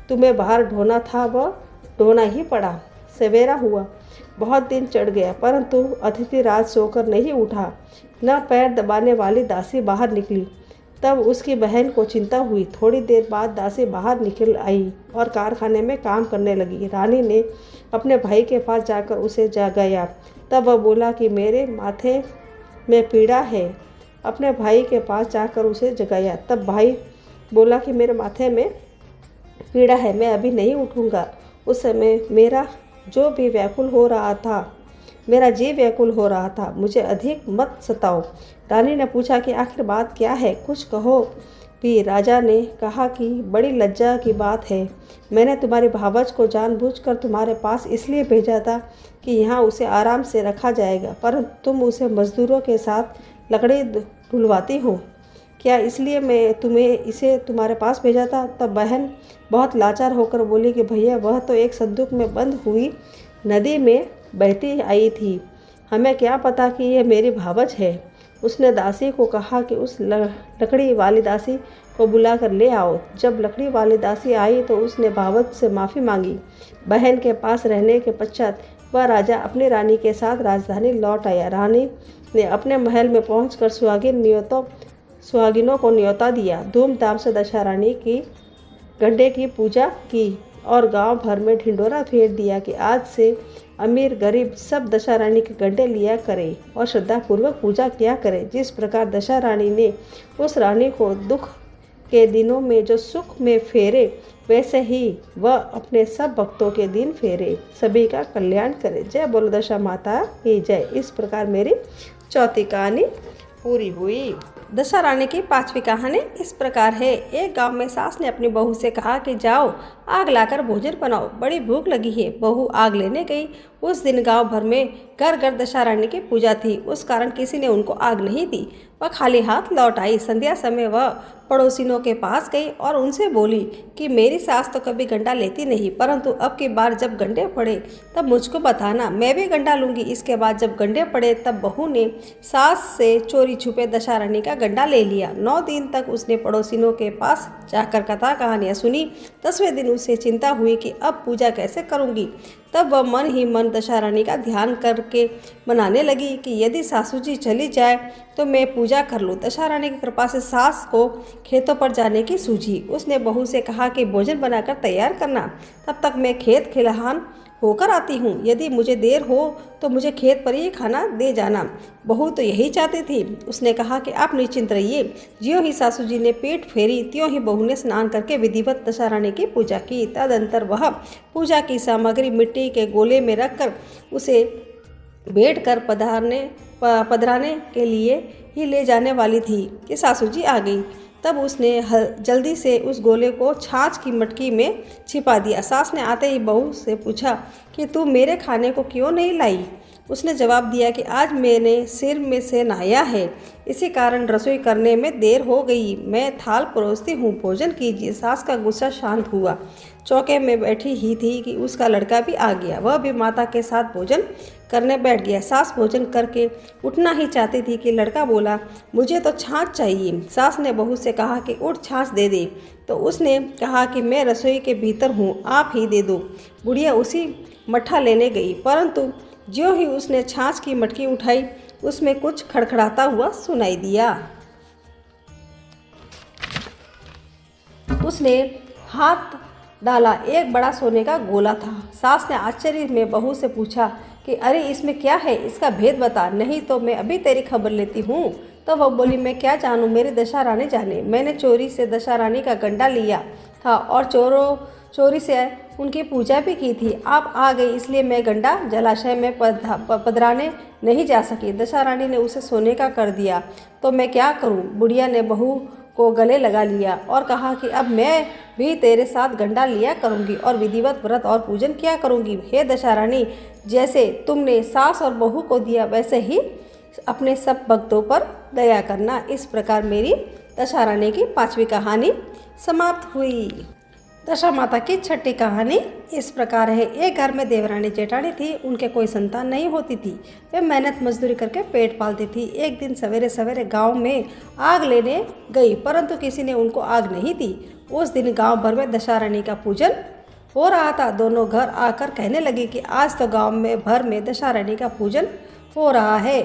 तुम्हें बाहर ढोना था वह ढोना ही पड़ा। सवेरा हुआ, बहुत दिन चढ़ गया, परंतु अतिथि रात सोकर नहीं उठा। न पैर दबाने वाली दासी बाहर निकली। तब उसकी बहन को चिंता हुई। थोड़ी देर बाद दासी बाहर निकल आई और कारखाने में काम करने लगी। रानी ने अपने भाई के पास जाकर उसे जगाया। तब वह बोला कि मेरे माथे में पीड़ा है। अपने भाई के पास जाकर उसे जगाया। तब भाई बोला कि मेरे माथे में पीड़ा है, मैं अभी नहीं उठूँगा। उस समय मेरा जी व्याकुल हो रहा था, मुझे अधिक मत सताओ। रानी ने पूछा कि आखिर बात क्या है, कुछ कहो भी। राजा ने कहा कि बड़ी लज्जा की बात है। मैंने तुम्हारी भावज को जानबूझकर तुम्हारे पास इसलिए भेजा था कि यहाँ उसे आराम से रखा जाएगा, परंतु तुम उसे मजदूरों के साथ लकड़ी ढुलवाती हो। क्या इसलिए मैं इसे तुम्हारे पास भेजा था? तब बहन बहुत लाचार होकर बोली कि भैया, वह तो एक संदूक में बंद हुई नदी में बहती आई थी, हमें क्या पता कि यह मेरी भावज है। उसने दासी को कहा कि उस लकड़ी वाली दासी को बुलाकर ले आओ। जब लकड़ी वाली दासी आई तो उसने भावज से माफ़ी मांगी। बहन के पास रहने के पश्चात वह राजा अपनी रानी के साथ राजधानी लौट आया। रानी ने अपने महल में पहुंचकर सुहागिनों को न्योता दिया। धूमधाम से दशारानी की गंडे की पूजा की और गांव भर में ढिंडोरा फेर दिया कि आज से अमीर गरीब सब दशारानी के गंडे लिया करें और श्रद्धापूर्वक पूजा किया करें। जिस प्रकार दशारानी ने उस रानी को दुख के दिनों में जो सुख में फेरे, वैसे ही वह अपने सब भक्तों के दिन फेरे। सभी का कल्याण करे। जय बोलो दशा माता की जय। इस प्रकार मेरी चौथी कहानी पूरी हुई। दशा रानी की 5वीं कहानी इस प्रकार है। एक गांव में सास ने अपनी बहू से कहा कि जाओ आग लाकर भोजन बनाओ, बड़ी भूख लगी है। बहू आग लेने गई। उस दिन गांव भर में घर घर दशा रानी की पूजा थी, उस कारण किसी ने उनको आग नहीं दी। वह खाली हाथ लौट आई। संध्या समय वह पड़ोसिनों के पास गई और उनसे बोली कि मेरी सास तो कभी गंडा लेती नहीं, परंतु अब की बार जब गंडे पड़े तब मुझको बताना, मैं भी गंडा लूँगी। इसके बाद जब गंडे पड़े तब बहू ने सास से चोरी छुपे दशा रानी का गंडा ले लिया। 9 दिन तक उसने पड़ोसिनों के पास जाकर कथा कहानियाँ सुनी। 10वें दिन उसे चिंता हुई कि अब पूजा कैसे करूँगी। तब वह मन ही मन दशा रानी का ध्यान करके मनाने लगी कि यदि सासू जी चली जाए तो मैं पूजा कर लूँ। दशा रानी की कृपा से सास को खेतों पर जाने की सूझी। उसने बहू से कहा कि भोजन बनाकर तैयार करना, तब तक मैं खेत खलिहान होकर आती हूँ। यदि मुझे देर हो तो मुझे खेत पर ही खाना दे जाना। बहू तो यही चाहती थी। उसने कहा कि आप निश्चिंत रहिए। ज्यों ही सासू जी ने पीठ फेरी त्यों ही बहू ने स्नान करके विधिवत दशारानी की पूजा की। तदंतर वह पूजा की सामग्री मिट्टी के गोले में रखकर उसे बैठ कर पधराने के लिए ही ले जाने वाली थी कि सासू जी आ गई। तब उसने जल्दी से उस गोले को छाछ की मटकी में छिपा दिया। सास ने आते ही बहू से पूछा कि तू मेरे खाने को क्यों नहीं लाई। उसने जवाब दिया कि आज मैंने सिर में से नहाया है, इसी कारण रसोई करने में देर हो गई। मैं थाल परोसती हूँ, भोजन कीजिए। सास का गुस्सा शांत हुआ। चौके में बैठी ही थी कि उसका लड़का भी आ गया। वह भी माता के साथ भोजन करने बैठ गया। सास भोजन करके उठना ही चाहती थी कि लड़का बोला, मुझे तो छाछ चाहिए। सास ने बहू से कहा कि उठ छाछ दे दे, तो उसने कहा कि मैं रसोई के भीतर हूँ, आप ही दे दो। बुढ़िया उसी मट्ठा लेने गई, परंतु ज्यों ही उसने छाछ की मटकी उठाई उसमें कुछ खड़खड़ाता हुआ सुनाई दिया। उसने हाथ डाला, एक बड़ा सोने का गोला था। सास ने आश्चर्य में बहू से पूछा कि अरे इसमें क्या है, इसका भेद बता, नहीं तो मैं अभी तेरी खबर लेती हूँ। तो वह बोली, मैं क्या जानूँ, मेरी दशा रानी जाने। मैंने चोरी से दशा रानी का गंडा लिया था और चोरी से उनकी पूजा भी की थी। आप आ गई इसलिए मैं गंडा जलाशय में पधराने नहीं जा सकी। दशा रानी ने उसे सोने का कर दिया, तो मैं क्या करूं। बुढ़िया ने बहू को गले लगा लिया और कहा कि अब मैं भी तेरे साथ गंडा लिया करूंगी और विधिवत व्रत और पूजन किया करूंगी। हे दशा रानी, जैसे तुमने सास और बहू को दिया वैसे ही अपने सब भक्तों पर दया करना। इस प्रकार मेरी दशा रानी की 5वीं कहानी समाप्त हुई। दशा माता की 6ठी कहानी इस प्रकार है। एक घर में देवरानी जेठानी थी। उनके कोई संतान नहीं होती थी। वे मेहनत मजदूरी करके पेट पालती थी। एक दिन सवेरे सवेरे गांव में आग लेने गई, परंतु किसी ने उनको आग नहीं दी। उस दिन गांव भर में दशा रानी का पूजन हो रहा था। दोनों घर आकर कहने लगे कि आज तो गाँव में भर में दशा रानी का पूजन हो रहा है,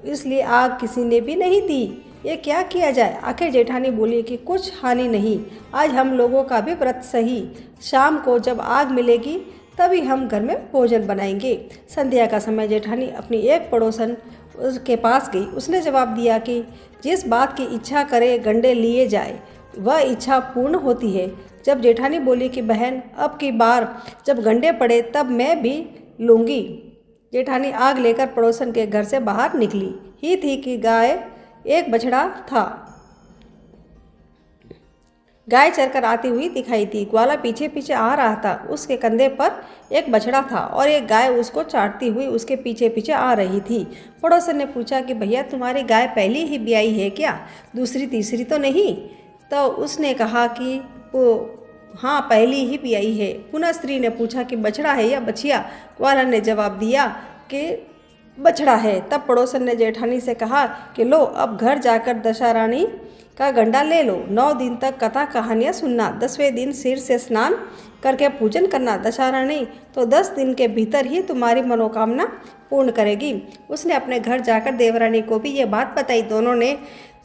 इसलिए आग किसी ने भी नहीं दी। ये क्या किया जाए। आखिर जेठानी बोली कि कुछ हानि नहीं, आज हम लोगों का भी व्रत सही। शाम को जब आग मिलेगी तभी हम घर में भोजन बनाएंगे। संध्या का समय जेठानी अपनी एक पड़ोसन उसके पास गई। उसने जवाब दिया कि जिस बात की इच्छा करे गंडे लिए जाए, वह इच्छा पूर्ण होती है। जब जेठानी बोली कि बहन, अब की बार जब गंडे पड़े तब मैं भी लूँगी। जेठानी आग लेकर पड़ोसन के घर से बाहर निकली ही थी कि एक बछड़ा था। गाय चरकर आती हुई दिखाई थी। ग्वाला पीछे पीछे आ रहा था। उसके कंधे पर एक बछड़ा था और एक गाय उसको चाटती हुई उसके पीछे पीछे आ रही थी। पड़ोसन ने पूछा कि भैया, तुम्हारी गाय पहली ही ब्याई है क्या, दूसरी तीसरी तो नहीं। तो उसने कहा कि हाँ, पहली ही ब्याई है। पुनः स्त्री ने पूछा कि बछड़ा है या बछिया। ग्वाला ने जवाब दिया कि बछड़ा है। तब पड़ोसन ने जेठानी से कहा कि लो, अब घर जाकर दशा रानी का गंडा ले लो। 9 दिन तक कथा कहानियाँ सुनना। 10वें दिन सिर से स्नान करके पूजन करना। दशा रानी तो 10 दिन के भीतर ही तुम्हारी मनोकामना पूर्ण करेगी। उसने अपने घर जाकर देवरानी को भी ये बात बताई। दोनों ने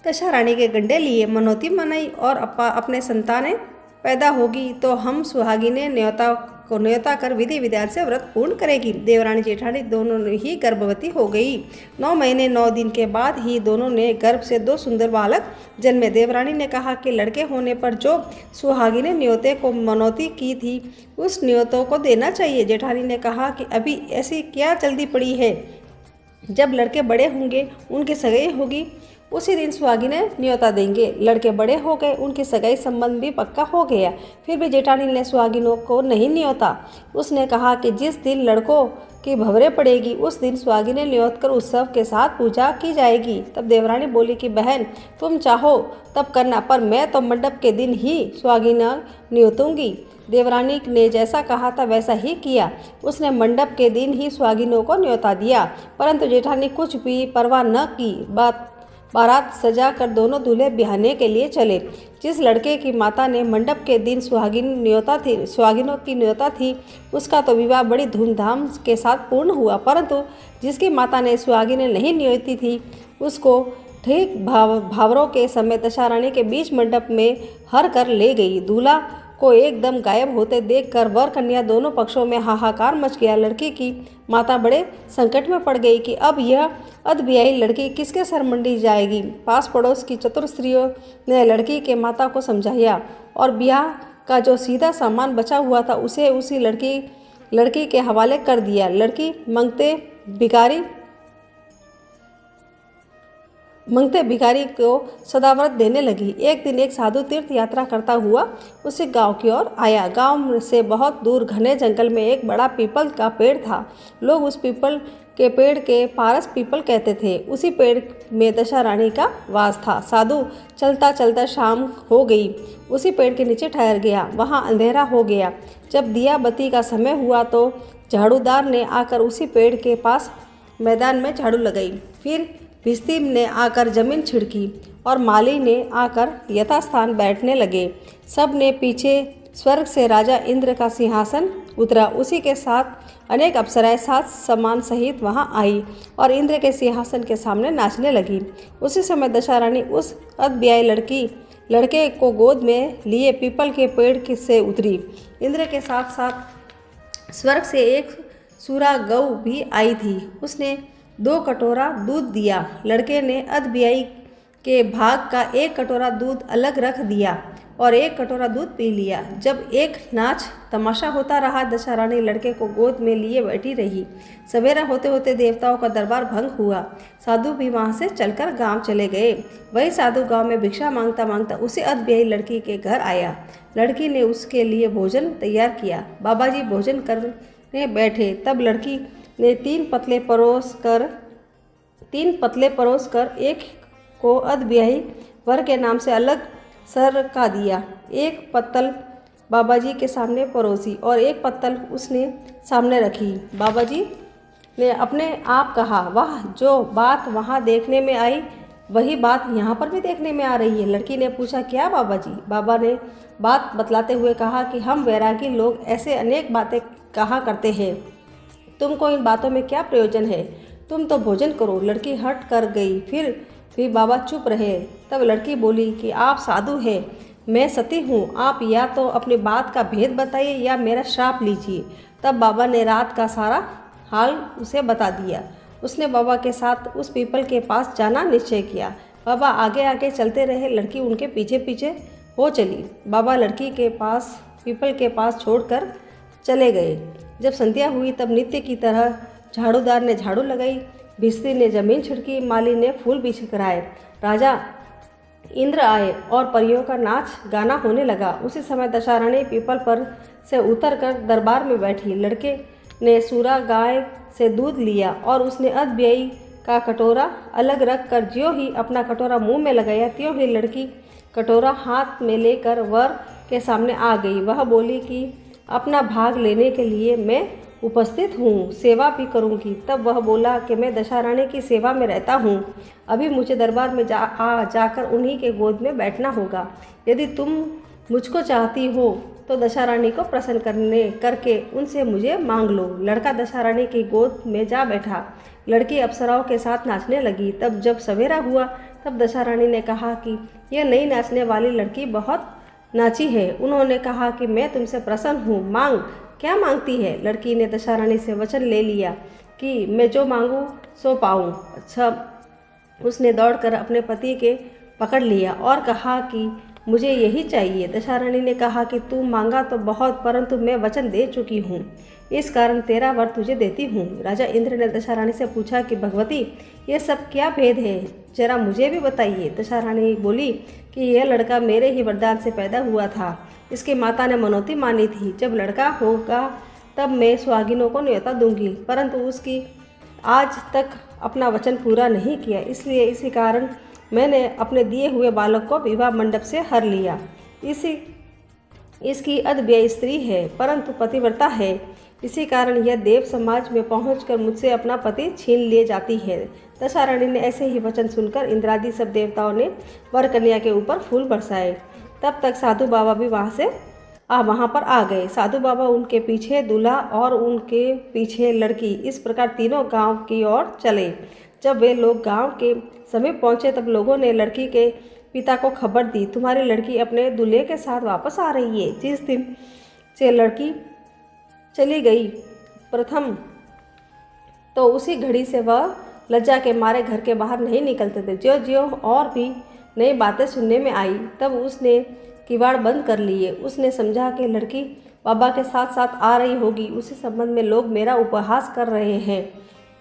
दशा रानी के गंडे लिए, मनौती मनाई और अपने संतानें पैदा होगी तो हम सुहागिनें न्योता कर विधि विधान से व्रत पूर्ण करेगी। देवरानी जेठानी दोनों ही गर्भवती हो गई। 9 महीने 9 दिन के बाद ही दोनों ने गर्भ से 2 सुंदर बालक जन्मे। देवरानी ने कहा कि लड़के होने पर जो सुहागिनें न्योते को मनौती की थी उस न्योतों को देना चाहिए। जेठानी ने कहा कि अभी ऐसी क्या जल्दी पड़ी है, जब लड़के बड़े होंगे उनकी सगाई होगी उसी दिन सुहागिनें न्योता देंगे। लड़के बड़े हो गए, उनकी सगाई संबंध भी पक्का हो गया। फिर भी जेठानी ने सुहागिनों को नहीं न्योता। उसने कहा कि जिस दिन लड़कों की भंवरे पड़ेगी उस दिन सुहागिनें न्योत कर उत्सव के साथ पूजा की जाएगी। तब देवरानी बोली कि बहन, तुम चाहो तब करना, पर मैं तो मंडप के दिन ही सुहागिना न्योतूंगी। देवरानी ने जैसा कहा था वैसा ही किया। उसने मंडप के दिन ही सुहागिनों को न्योता दिया, परंतु जेठानी कुछ भी परवाह न की। बारात सजा कर दोनों दूल्हे बिहाने के लिए चले। जिस लड़के की माता ने मंडप के दिन सुहागिनों की न्योता थी उसका तो विवाह बड़ी धूमधाम के साथ पूर्ण हुआ, परंतु जिसकी माता ने सुहागिनें नहीं न्योती थी उसको ठीक भावरों के समय दशा रानी के बीच मंडप में हर कर ले गई। दूल्हा को एकदम गायब होते देखकर वर कन्या दोनों पक्षों में हाहाकार मच गया। लड़की की माता बड़े संकट में पड़ गई कि अब यह अधब्याही लड़की किसके सर मंडी जाएगी। पास पड़ोस की चतुर स्त्रियों ने लड़की के माता को समझाया और ब्याह का जो सीधा सामान बचा हुआ था उसे उसी लड़की के हवाले कर दिया। लड़की मंगते भिखारी को सदाव्रत देने लगी। एक दिन एक साधु तीर्थ यात्रा करता हुआ उसी गांव की ओर आया। गांव से बहुत दूर घने जंगल में एक बड़ा पीपल का पेड़ था। लोग उस पीपल के पेड़ के पारस पीपल कहते थे। उसी पेड़ में दशा रानी का वास था। साधु चलता चलता शाम हो गई। उसी पेड़ के नीचे ठहर गया। वहाँ अंधेरा हो गया। जब दिया बत्ती का समय हुआ तो झाड़ूदार ने आकर उसी पेड़ के पास मैदान में झाड़ू लगाई। फिर भिस्ती ने आकर जमीन छिड़की और माली ने आकर यथास्थान बैठने लगे। सब ने पीछे स्वर्ग से राजा इंद्र का सिंहासन उतरा। उसी के साथ अनेक अप्सराएं सात सम्मान सहित वहां आई और इंद्र के सिंहासन के सामने नाचने लगी। उसी समय दशा रानी उस अधब्याही लड़के को गोद में लिए पीपल के पेड़ से उतरी। इंद्र के साथ साथ स्वर्ग से एक सूरा गौ भी आई थी। उसने 2 कटोरा दूध दिया। लड़के ने अधब्याही के भाग का 1 कटोरा दूध अलग रख दिया और 1 कटोरा दूध पी लिया। जब एक नाच तमाशा होता रहा, दशा रानी लड़के को गोद में लिए बैठी रही। सवेरा होते होते देवताओं का दरबार भंग हुआ। साधु भी वहां से चलकर गांव चले गए। वही साधु गांव में भिक्षा मांगता मांगता उसी अधब्याही लड़की के घर आया। लड़की ने उसके लिए भोजन तैयार किया। बाबा जी भोजन करने बैठे तब लड़की ने 3 पतले परोस कर एक को अधब्याही वर के नाम से अलग सर का दिया। 1 पत्तल बाबा जी के सामने परोसी और 1 पत्तल उसने सामने रखी। बाबा जी ने अपने आप कहा, वाह, जो बात वहाँ देखने में आई वही बात यहाँ पर भी देखने में आ रही है। लड़की ने पूछा, क्या बाबा जी? बाबा ने बात बतलाते हुए कहा कि हम वैरागी लोग ऐसे अनेक बातें कहा करते हैं। तुमको इन बातों में क्या प्रयोजन है? तुम तो भोजन करो। लड़की हट कर गई। फिर भी बाबा चुप रहे। तब लड़की बोली कि आप साधु हैं, मैं सती हूँ। आप या तो अपनी बात का भेद बताइए या मेरा श्राप लीजिए। तब बाबा ने रात का सारा हाल उसे बता दिया। उसने बाबा के साथ उस पीपल के पास जाना निश्चय किया। बाबा आगे आगे चलते रहे। लड़की उनके पीछे पीछे हो चली। बाबा लड़की के पास पीपल के पास छोड़कर चले गए। जब संध्या हुई तब नित्य की तरह झाड़ूदार ने झाड़ू लगाई, भिस्ती ने जमीन छिड़की, माली ने फूल बिछराए। राजा इंद्र आए और परियों का नाच गाना होने लगा। उसी समय दशा रानी पीपल पर से उतरकर दरबार में बैठी। लड़के ने सूरा गाय से दूध लिया और उसने अधब्याही का कटोरा अलग रख कर ज्यों ही अपना कटोरा मुंह में लगाया त्यों ही लड़की कटोरा हाथ में लेकर वर के सामने आ गई। वह बोली कि अपना भाग लेने के लिए मैं उपस्थित हूँ, सेवा भी करूँगी। तब वह बोला कि मैं दशा रानी की सेवा में रहता हूँ। अभी मुझे दरबार में जाकर उन्हीं के गोद में बैठना होगा। यदि तुम मुझको चाहती हो तो दशा रानी को प्रसन्न करके उनसे मुझे मांग लो। लड़का दशा रानी की गोद में जा बैठा। लड़की अप्सराओं के साथ नाचने लगी। तब जब सवेरा हुआ तब दशा रानी ने कहा कि यह नई नाचने वाली लड़की बहुत नाची है। उन्होंने कहा कि मैं तुमसे प्रसन्न हूँ, मांग। क्या मांगती है? लड़की ने दशा रानी से वचन ले लिया कि मैं जो मांगूँ सो पाऊँ। अच्छा, उसने दौड़कर अपने पति के पकड़ लिया और कहा कि मुझे यही चाहिए। दशा रानी ने कहा कि तू मांगा तो बहुत, परंतु मैं वचन दे चुकी हूँ, इस कारण तेरा वर तुझे देती हूँ। राजा इंद्र ने दशा रानी से पूछा कि भगवती, ये सब क्या भेद है, जरा मुझे भी बताइए। दशा रानी बोली कि यह लड़का मेरे ही वरदान से पैदा हुआ था। इसकी माता ने मनौती मानी थी, जब लड़का होगा तब मैं सुहागिनों को न्योता दूंगी, परंतु उसकी आज तक अपना वचन पूरा नहीं किया, इसलिए इसी कारण मैंने अपने दिए हुए बालक को विवाह मंडप से हर लिया। इसकी अधब्याही स्त्री है, परंतु पतिव्रता है, इसी कारण यह देव समाज में पहुंचकर मुझसे अपना पति छीन ले जाती है। दशा रानी ने ऐसे ही वचन सुनकर इंद्रादि सब देवताओं ने वर कन्या के ऊपर फूल बरसाए। तब तक साधु बाबा भी वहाँ पर आ गए। साधु बाबा, उनके पीछे दूल्हा और उनके पीछे लड़की, इस प्रकार तीनों गांव की ओर चले। जब वे लोग गांव के समीप पहुँचे तब लोगों ने लड़की के पिता को खबर दी, तुम्हारी लड़की अपने दूल्हे के साथ वापस आ रही है। जिस दिन से लड़की चली गई प्रथम तो उसी घड़ी से वह लज्जा के मारे घर के बाहर नहीं निकलते थे। ज्यों ज्यों और भी नई बातें सुनने में आई तब उसने किवाड़ बंद कर लिए। उसने समझा कि लड़की बाबा के साथ साथ आ रही होगी, उसी संबंध में लोग मेरा उपहास कर रहे हैं।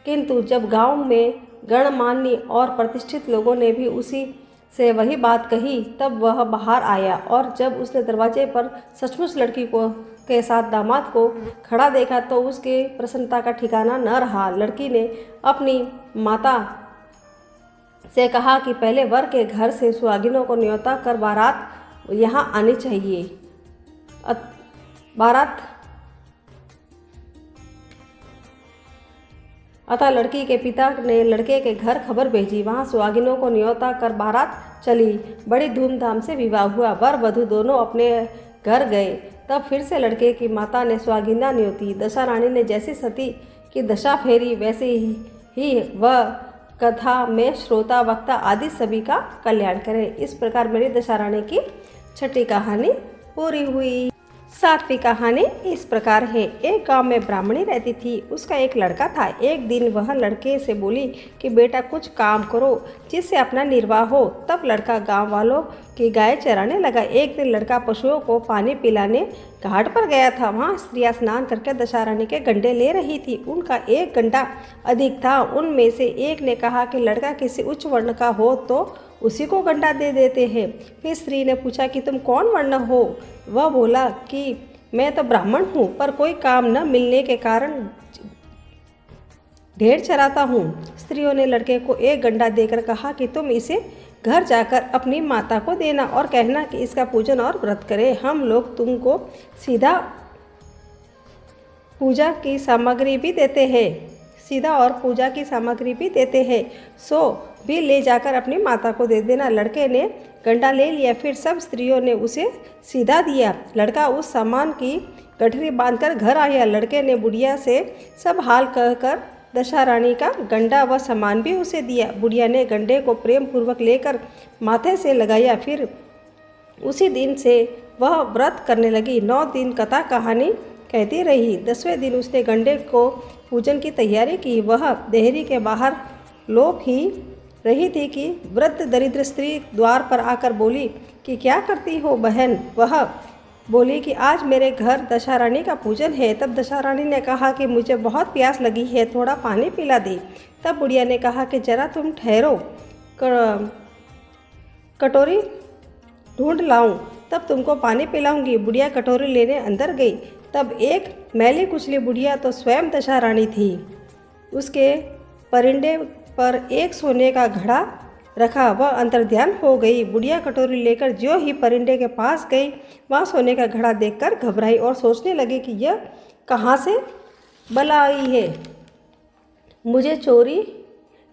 किंतु जब गांव में गणमान्य और प्रतिष्ठित लोगों ने भी उसी से वही बात कही तब वह बाहर आया, और जब उसने दरवाजे पर सचमुच लड़की को के साथ दामाद को खड़ा देखा तो उसके प्रसन्नता का ठिकाना न रहा। लड़की ने अपनी माता से कहा कि पहले वर के घर से सुहागिनों को न्योता कर बारात यहाँ आनी चाहिए। अतः लड़की के पिता ने लड़के के घर खबर भेजी। वहाँ सुहागिनों को न्योता कर बारात चली। बड़ी धूमधाम से विवाह हुआ। वर वधू दोनों अपने घर गए। तब फिर से लड़के की माता ने सुहागिना न्योती। दशा रानी ने जैसी सती की दशा फेरी वैसे ही वह कथा में श्रोता वक्ता आदि सभी का कल्याण करे। इस प्रकार मेरी दशा रानी की 6ठी कहानी पूरी हुई। 7वीं कहानी इस प्रकार है। एक गांव में ब्राह्मणी रहती थी। उसका एक लड़का था। एक दिन वह लड़के से बोली कि बेटा कुछ काम करो जिससे अपना निर्वाह हो। तब लड़का गांव वालों की गाय चराने लगा। एक दिन लड़का पशुओं को पानी पिलाने घाट पर गया था। वहाँ स्त्रियाँ स्नान करके दशा रानी के गंडे ले रही थी। उनका एक गंडा अधिक था। उनमें से एक ने कहा कि लड़का किसी उच्च वर्ण का हो तो उसी को गंडा दे देते हैं। फिर स्त्री ने पूछा कि तुम कौन वर्ण हो? वह बोला कि मैं तो ब्राह्मण हूँ, पर कोई काम न मिलने के कारण ढेर चराता हूँ। स्त्रियों ने लड़के को एक गंडा देकर कहा कि तुम इसे घर जाकर अपनी माता को देना और कहना कि इसका पूजन और व्रत करे। हम लोग तुमको सीधा पूजा की सामग्री भी देते हैं, सो भी ले जाकर अपनी माता को दे देना। लड़के ने गंडा ले लिया। फिर सब स्त्रियों ने उसे सीधा दिया। लड़का उस सामान की गठरी बांधकर घर आया। लड़के ने बुढ़िया से सब हाल कहकर दशा रानी का गंडा व सामान भी उसे दिया। बुढ़िया ने गंडे को प्रेम पूर्वक लेकर माथे से लगाया। फिर उसी दिन से वह व्रत करने लगी। 9 दिन कथा कहानी कहती रही। 10वें दिन उसने गंडे को पूजन की तैयारी की। वह देहरी के बाहर लोप ही रही थी कि वृद्ध दरिद्र स्त्री द्वार पर आकर बोली कि क्या करती हो बहन? वह बोली कि आज मेरे घर दशा रानी का पूजन है। तब दशा रानी ने कहा कि मुझे बहुत प्यास लगी है, थोड़ा पानी पिला दे। तब बुढ़िया ने कहा कि जरा तुम ठहरो, कटोरी ढूंढ लाऊं, तब तुमको पानी पिलाऊंगी। बुढ़िया कटोरी लेने अंदर गई। तब एक मैली कुचली बुढ़िया तो स्वयं दशा रानी थी। उसके परिंदे पर एक सोने का घड़ा रखा। वह अंतर्ध्यान हो गई। बुढ़िया कटोरी लेकर ज्यों ही परिंदे के पास गई, वहाँ सोने का घड़ा देखकर घबराई और सोचने लगी कि यह कहाँ से बला आई है, मुझे चोरी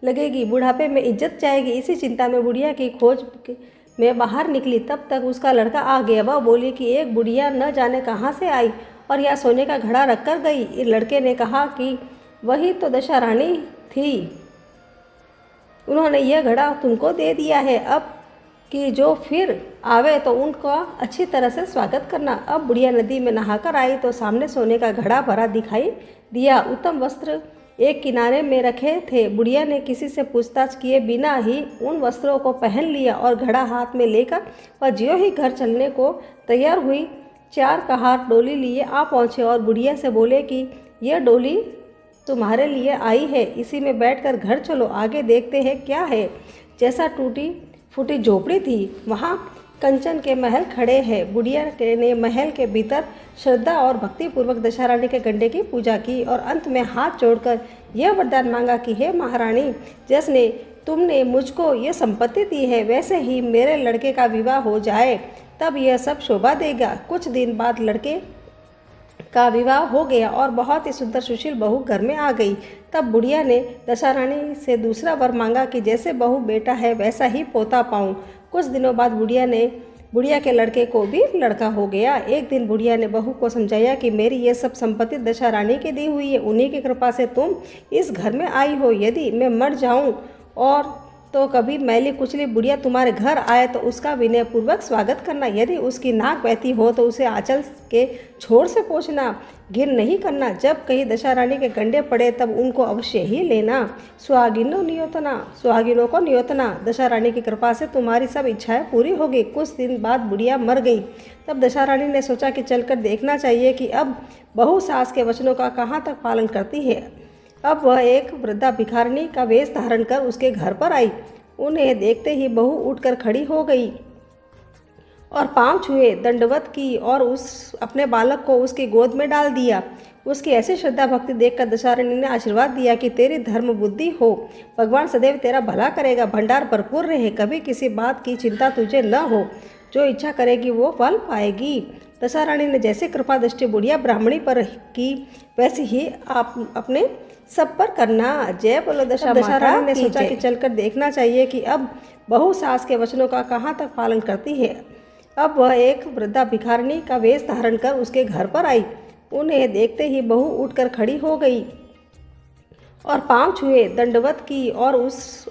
लगेगी, बुढ़ापे में इज्जत जाएगी। इसी चिंता में बुढ़िया की खोज में बाहर निकली। तब तक उसका लड़का आ गया। वह बोली कि एक बुढ़िया न जाने कहाँ से आई और यह सोने का घड़ा रख कर गई। लड़के ने कहा कि वही तो दशा रानी थी, उन्होंने यह घड़ा तुमको दे दिया है। अब कि जो फिर आवे तो उनका अच्छी तरह से स्वागत करना। अब बुढ़िया नदी में नहाकर आई तो सामने सोने का घड़ा भरा दिखाई दिया। उत्तम वस्त्र एक किनारे में रखे थे। बुढ़िया ने किसी से पूछताछ किए बिना ही उन वस्त्रों को पहन लिया और घड़ा हाथ में लेकर वह ज्यों ही घर चलने को तैयार हुई, 4 कहार डोली लिए आ पहुँचे और बुढ़िया से बोले कि यह डोली तुम्हारे लिए आई है, इसी में बैठकर घर चलो, आगे देखते हैं क्या है। जैसा टूटी फूटी झोपड़ी थी वहाँ कंचन के महल खड़े हैं। बुढ़िया ने महल के भीतर श्रद्धा और भक्तिपूर्वक दशा रानी के गंडे की पूजा की और अंत में हाथ जोड़कर यह वरदान मांगा कि हे महारानी, जैसे तुमने मुझको ये संपत्ति दी है वैसे ही मेरे लड़के का विवाह हो जाए, तब यह सब शोभा देगा। कुछ दिन बाद लड़के का विवाह हो गया और बहुत ही सुंदर सुशील बहू घर में आ गई। तब बुढ़िया ने दशा रानी से दूसरा वर मांगा कि जैसे बहू बेटा है वैसा ही पोता पाऊँ। कुछ दिनों बाद बुढ़िया के लड़के को भी लड़का हो गया। एक दिन बुढ़िया ने बहू को समझाया कि मेरी ये सब संपत्ति दशा रानी की दी हुई है, उन्हीं की कृपा से तुम इस घर में आई हो। यदि मैं मर जाऊं और तो कभी मैली कुचली बुढ़िया तुम्हारे घर आए तो उसका विनयपूर्वक स्वागत करना। यदि उसकी नाक बहती हो तो उसे आंचल के छोर से पोंछना, घिन नहीं करना। जब कहीं दशा रानी के गंडे पड़े तब उनको अवश्य ही लेना। सुहागिनों को नियोतना। दशा रानी की कृपा से तुम्हारी सब इच्छाएं पूरी होगी। कुछ दिन बाद बुढ़िया मर गई। तब दशा रानी ने सोचा कि चलकर देखना चाहिए कि अब बहू सास के वचनों का कहाँ तक पालन करती है। अब वह एक वृद्धा भिखारिनी का वेश धारण कर उसके घर पर आई। उन्हें देखते ही बहू उठकर खड़ी हो गई और पांव छुए, दंडवत की और अपने बालक को उसकी गोद में डाल दिया। उसकी ऐसी श्रद्धा भक्ति देखकर दशा रानी ने आशीर्वाद दिया कि तेरी धर्म बुद्धि हो, भगवान सदैव तेरा भला करेगा, भंडार भरपूर रहे, कभी किसी बात की चिंता तुझे न हो, जो इच्छा करेगी वो फल पाएगी। दशा रानी ने जैसे कृपा दृष्टि बुढ़िया ब्राह्मणी पर की वैसे ही आप अपने सब पर करना। जय बोलो दशा रानी ने सोचा कि चलकर देखना चाहिए कि अब बहू सास के वचनों का कहाँ तक पालन करती है। अब वह एक वृद्धा भिखारिनी का वेश धारण कर उसके घर पर आई। उन्हें देखते ही बहू उठकर खड़ी हो गई और पांव छुए, दंडवत की और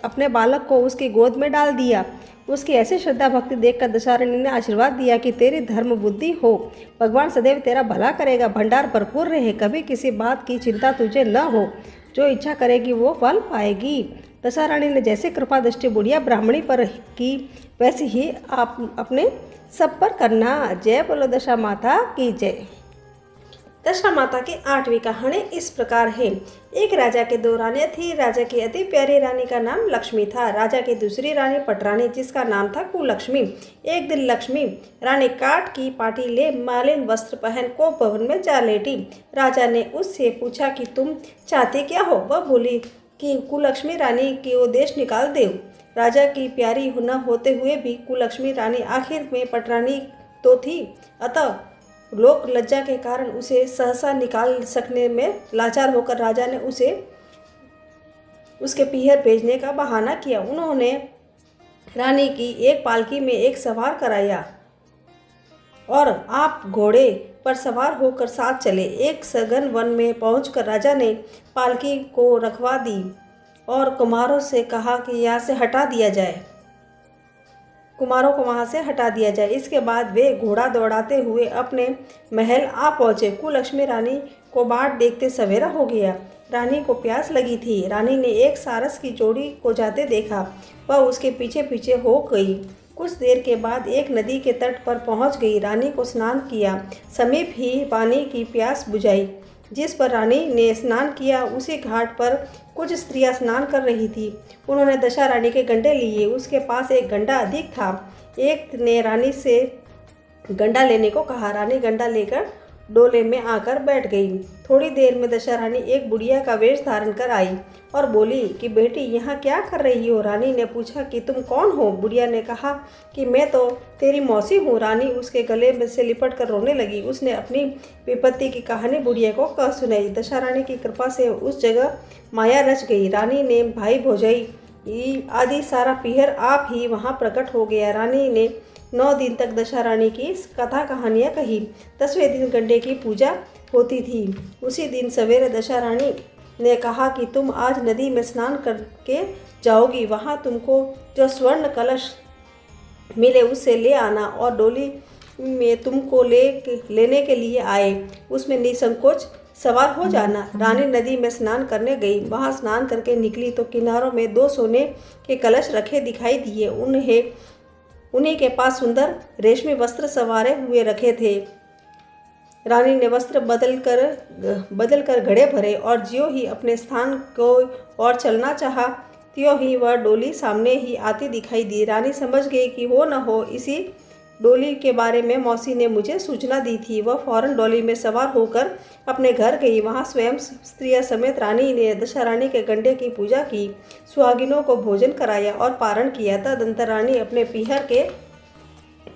अपने बालक को उसकी गोद में डाल दिया। उसकी ऐसी श्रद्धा भक्ति देखकर दशा रानी ने आशीर्वाद दिया कि तेरी धर्म बुद्धि हो, भगवान सदैव तेरा भला करेगा, भंडार भरपूर रहे, कभी किसी बात की चिंता तुझे न हो, जो इच्छा करेगी वो फल पाएगी। दशा रानी ने जैसे कृपा दृष्टि बुढ़िया ब्राह्मणी पर की वैसे ही आप अपने सब पर करना। जय बोलो दशा माता की जय। दशा माता की 8वीं कहानी इस प्रकार है। एक राजा के 2 रानियां थी। राजा की अति प्यारी रानी का नाम लक्ष्मी था। राजा की दूसरी रानी पटरानी, जिसका नाम था कुलक्ष्मी। एक दिन लक्ष्मी रानी काठ की पाटी ले मालिन वस्त्र पहन को भवन में जा लेटी। राजा ने उससे पूछा कि तुम चाहती क्या हो। वह बोली कि कुलक्ष्मी रानी के वो देश निकाल दे। राजा की प्यारी न होते हुए भी कुलक्ष्मी रानी आखिर में पटरानी तो थी, अतः लोक लज्जा के कारण उसे सहसा निकाल सकने में लाचार होकर राजा ने उसे उसके पीहर भेजने का बहाना किया। उन्होंने रानी की एक पालकी में एक सवार कराया और आप घोड़े पर सवार होकर साथ चले। एक सघन वन में पहुंचकर राजा ने पालकी को रखवा दी और कुमारों से कहा कि यहाँ से हटा दिया जाए, कुमारों को वहाँ से हटा दिया जाए। इसके बाद वे घोड़ा दौड़ाते हुए अपने महल आ पहुँचे। कुलक्ष्मी रानी को बाट देखते सवेरा हो गया। रानी को प्यास लगी थी। रानी ने एक सारस की जोड़ी को जाते देखा। वह उसके पीछे पीछे हो गई। कुछ देर के बाद एक नदी के तट पर पहुंच गई। रानी को स्नान किया। समीप ही पानी की प्यास बुझाई। जिस पर रानी ने स्नान किया उसी घाट पर कुछ स्त्रियां स्नान कर रही थी। उन्होंने दशा रानी के गंडे लिए। उसके पास एक गंडा अधिक था। एक ने रानी से गंडा लेने को कहा। रानी गंडा लेकर डोले में आकर बैठ गई। थोड़ी देर में दशा रानी एक बुढ़िया का वेश धारण कर आई और बोली कि बेटी यहाँ क्या कर रही हो। रानी ने पूछा कि तुम कौन हो। बुढ़िया ने कहा कि मैं तो तेरी मौसी हूँ। रानी उसके गले में से लिपट कर रोने लगी। उसने अपनी विपत्ति की कहानी बुढ़िया को कह सुनाई। दशा रानी की कृपा से उस जगह माया रच गई। रानी ने भाई भौजाई आदि सारा पीहर आप ही वहाँ प्रकट हो गया। रानी ने 9 दिन तक दशा रानी की कथा कहानियाँ कही। 10वें दिन गंडे की पूजा होती थी। उसी दिन सवेरे दशा रानी ने कहा कि तुम आज नदी में स्नान करके जाओगी। वहाँ तुमको जो स्वर्ण कलश मिले उससे ले आना और डोली में तुमको लेने के लिए आए उसमें निसंकोच सवार हो जाना। रानी नदी में स्नान करने गई। वहाँ स्नान करके निकली तो किनारों में 2 सोने के कलश रखे दिखाई दिए। उन्हीं के पास सुंदर रेशमी वस्त्र सवारे हुए रखे थे। रानी ने वस्त्र बदल कर घड़े भरे और ज्यों ही अपने स्थान को और चलना चाहा त्यों ही वह डोली सामने ही आती दिखाई दी। रानी समझ गई कि हो न हो इसी डोली के बारे में मौसी ने मुझे सूचना दी थी। वह फौरन डोली में सवार होकर अपने घर गई। वहाँ स्वयं स्त्रियां समेत रानी ने दशा रानी के गंडे की पूजा की, सुहागिनों को भोजन कराया और पारण किया। तदंतर रानी अपने पीहर के